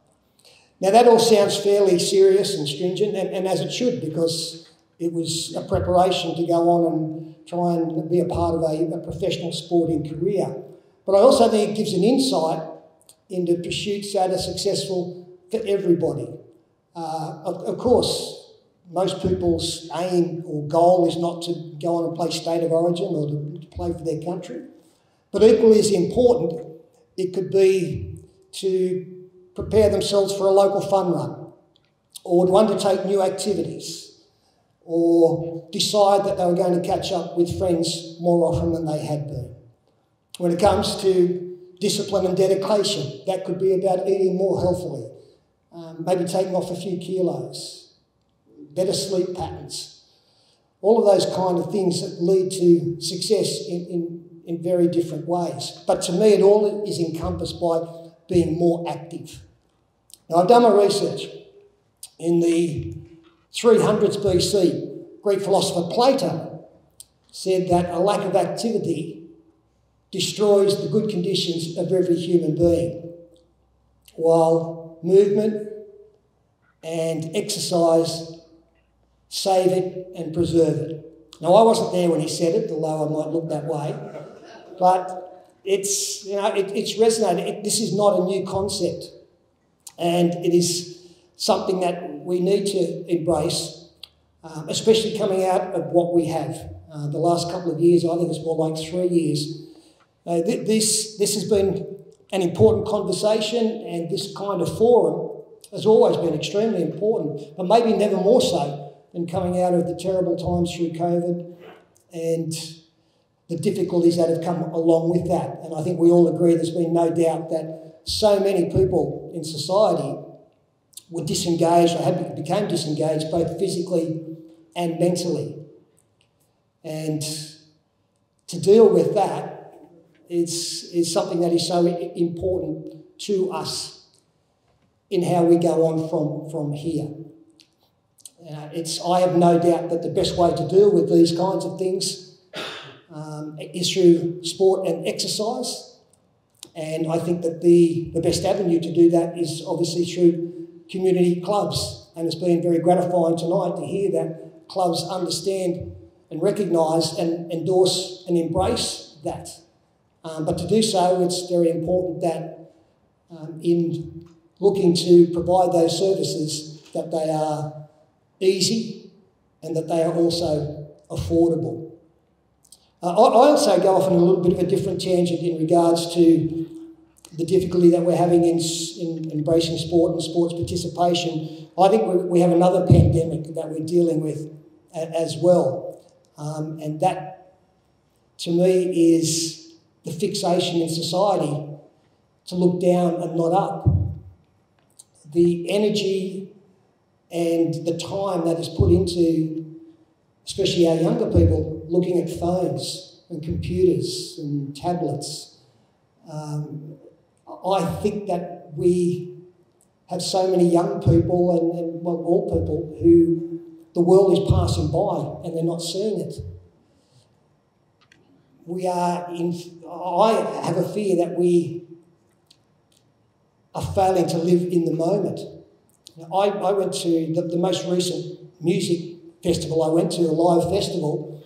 Now that all sounds fairly serious and stringent, and as it should, because it was a preparation to go on and try and be a part of a professional sporting career. But I also think it gives an insight into pursuits that are successful for everybody. Of course, most people's aim or goal is not to go on and play state of origin or to play for their country. But equally as important, it could be to prepare themselves for a local fun run or to undertake new activities or decide that they were going to catch up with friends more often than they had been. When it comes to discipline and dedication, that could be about eating more healthily, maybe taking off a few kilos, better sleep patterns, all of those kind of things that lead to success in very different ways. But to me, it all is encompassed by being more active. Now, I've done my research. In the 300s BC, Greek philosopher Plato said that a lack of activity destroys the good conditions of every human being, while movement and exercise save it and preserve it. Now, I wasn't there when he said it, although I might look that way, but it's resonated. This is not a new concept, and it is something that we need to embrace, especially coming out of what we have. The last couple of years, I think it's more like 3 years, this has been an important conversation, and this kind of forum has always been extremely important, but maybe never more so than coming out of the terrible times through COVID and the difficulties that have come along with that. And I think we all agree there's been no doubt that so many people in society were disengaged or became disengaged both physically and mentally. And to deal with that is something that is so important to us in how we go on from here. I have no doubt that the best way to deal with these kinds of things is through sport and exercise. And I think that the best avenue to do that is obviously through community clubs. And it's been very gratifying tonight to hear that clubs understand and recognise and endorse and embrace that. But to do so, it's very important that in looking to provide those services, that they are easy and that they are also affordable. I also go off on a little bit of a different tangent in regards to the difficulty that we're having in embracing sport and sports participation. I think we have another pandemic that we're dealing with as well. And that, to me, is the fixation in society to look down and not up. The energy and the time that is put into, especially our younger people, looking at phones and computers and tablets. I think that we have so many young people and well, all people who the world is passing by and they're not seeing it. I have a fear that we are failing to live in the moment. I went to the most recent music festival I went to, a live festival.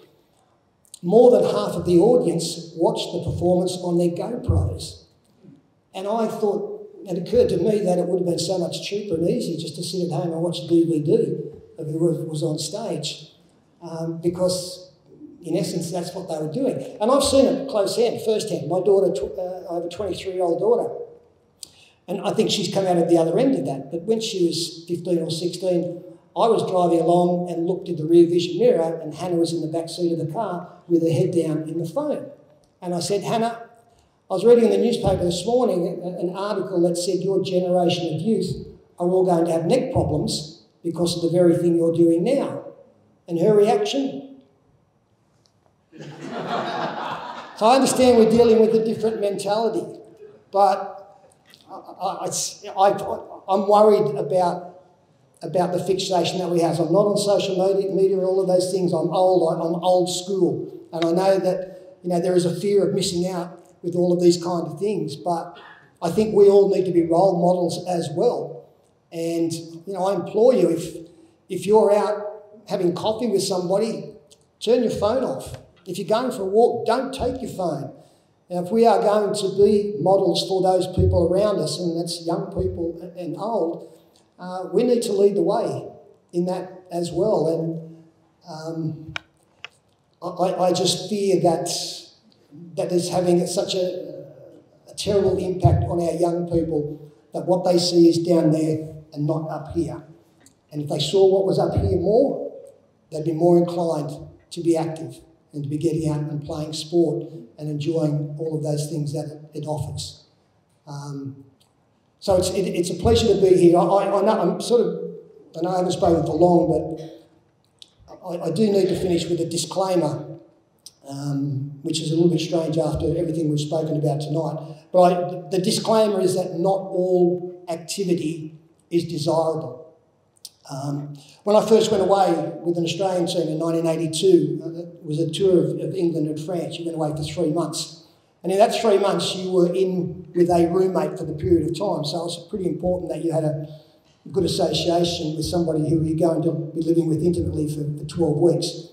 More than half of the audience watched the performance on their GoPros. And I thought, it occurred to me that it would have been so much cheaper and easier just to sit at home and watch a DVD of whoever was on stage. Because, in essence, that's what they were doing. And I've seen it close hand, first hand. My daughter, I have a 23-year-old daughter. And I think she's come out at the other end of that. But when she was 15 or 16, I was driving along and looked in the rear vision mirror and Hannah was in the back seat of the car with her head down in the phone. And I said, Hannah, I was reading in the newspaper this morning an article that said your generation of youth are all going to have neck problems because of the very thing you're doing now. And her reaction? So I understand we're dealing with a different mentality, but I'm worried about the fixation that we have. I'm not on social media and all of those things. I'm old school. And I know that there is a fear of missing out with all of these kind of things, but I think we all need to be role models as well. And I implore you, if you're out having coffee with somebody, turn your phone off. If you're going for a walk, don't take your phone. Now, if we are going to be models for those people around us, and that's young people and old, we need to lead the way in that as well. And I just fear that is having such a terrible impact on our young people, that what they see is down there and not up here. And if they saw what was up here more, they'd be more inclined to be active and to be getting out and playing sport and enjoying all of those things that it offers. So it's a pleasure to be here. I know I haven't spoken for long, but I do need to finish with a disclaimer, which is a little bit strange after everything we've spoken about tonight. But the disclaimer is that not all activity is desirable. When I first went away with an Australian team in 1982, it was a tour of England and France. You went away for 3 months. And in that 3 months, you were in with a roommate for the period of time. So it was pretty important that you had a good association with somebody who you're going to be living with intimately for 12 weeks.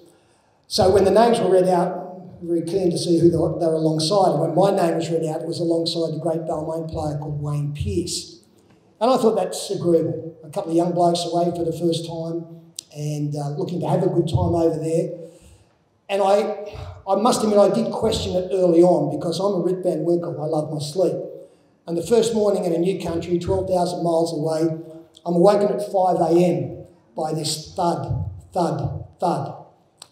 So when the names were read out, very keen to see who they were alongside. And when my name was read out, it was alongside the great Balmain player called Wayne Pearce. And I thought that's agreeable. A couple of young blokes away for the first time and looking to have a good time over there. And I must admit I did question it early on because I'm a Rip Van Winkle. I love my sleep. And the first morning in a new country, 12,000 miles away, I'm awoken at 5 a.m. by this thud, thud, thud.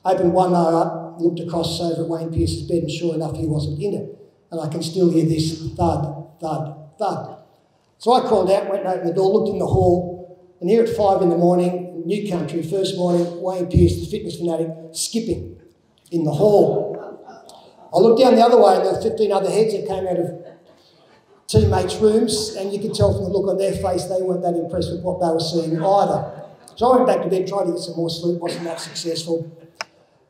Opened one eye up, looked across over at Wayne Pearce's bed, and sure enough, he wasn't in it. And I can still hear this thud, thud, thud. So I crawled out, went and opened the door, looked in the hall, and here at 5 in the morning, new country, first morning, Wayne Pearce, the fitness fanatic, skipping in the hall. I looked down the other way, and there were 15 other heads that came out of teammates' rooms, and you could tell from the look on their face they weren't that impressed with what they were seeing either. So I went back to bed, tried to get some more sleep, wasn't that successful.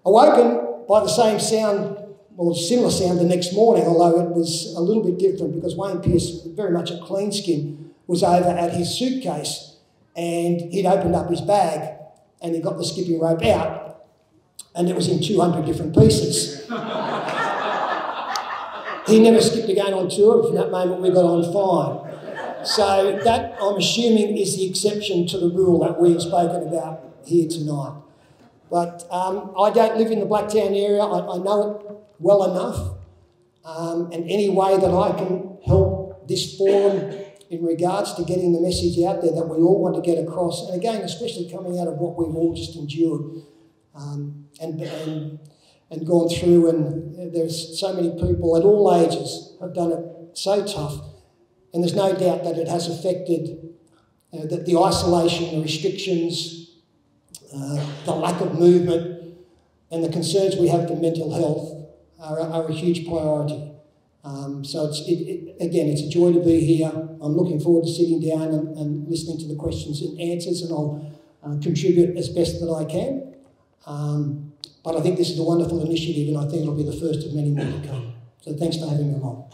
Awoken by the same sound, or similar sound the next morning, although it was a little bit different because Wayne Pearce, very much a clean skin, was over at his suitcase and he'd opened up his bag and he got the skipping rope out and it was in 200 different pieces. He never skipped again on tour. From that moment we got on fine. So that, I'm assuming, is the exception to the rule that we've spoken about here tonight. But I don't live in the Blacktown area. I know it well enough. And any way that I can help this forum in regards to getting the message out there that we all want to get across, and again, especially coming out of what we've all just endured and gone through, and there's so many people at all ages have done it so tough, and there's no doubt that it has affected that the isolation, the restrictions, the lack of movement, and the concerns we have for mental health are a huge priority. So again, it's a joy to be here. I'm looking forward to sitting down and listening to the questions and answers, and I'll contribute as best that I can. But I think this is a wonderful initiative, and I think it'll be the first of many more to come. So thanks for having me along.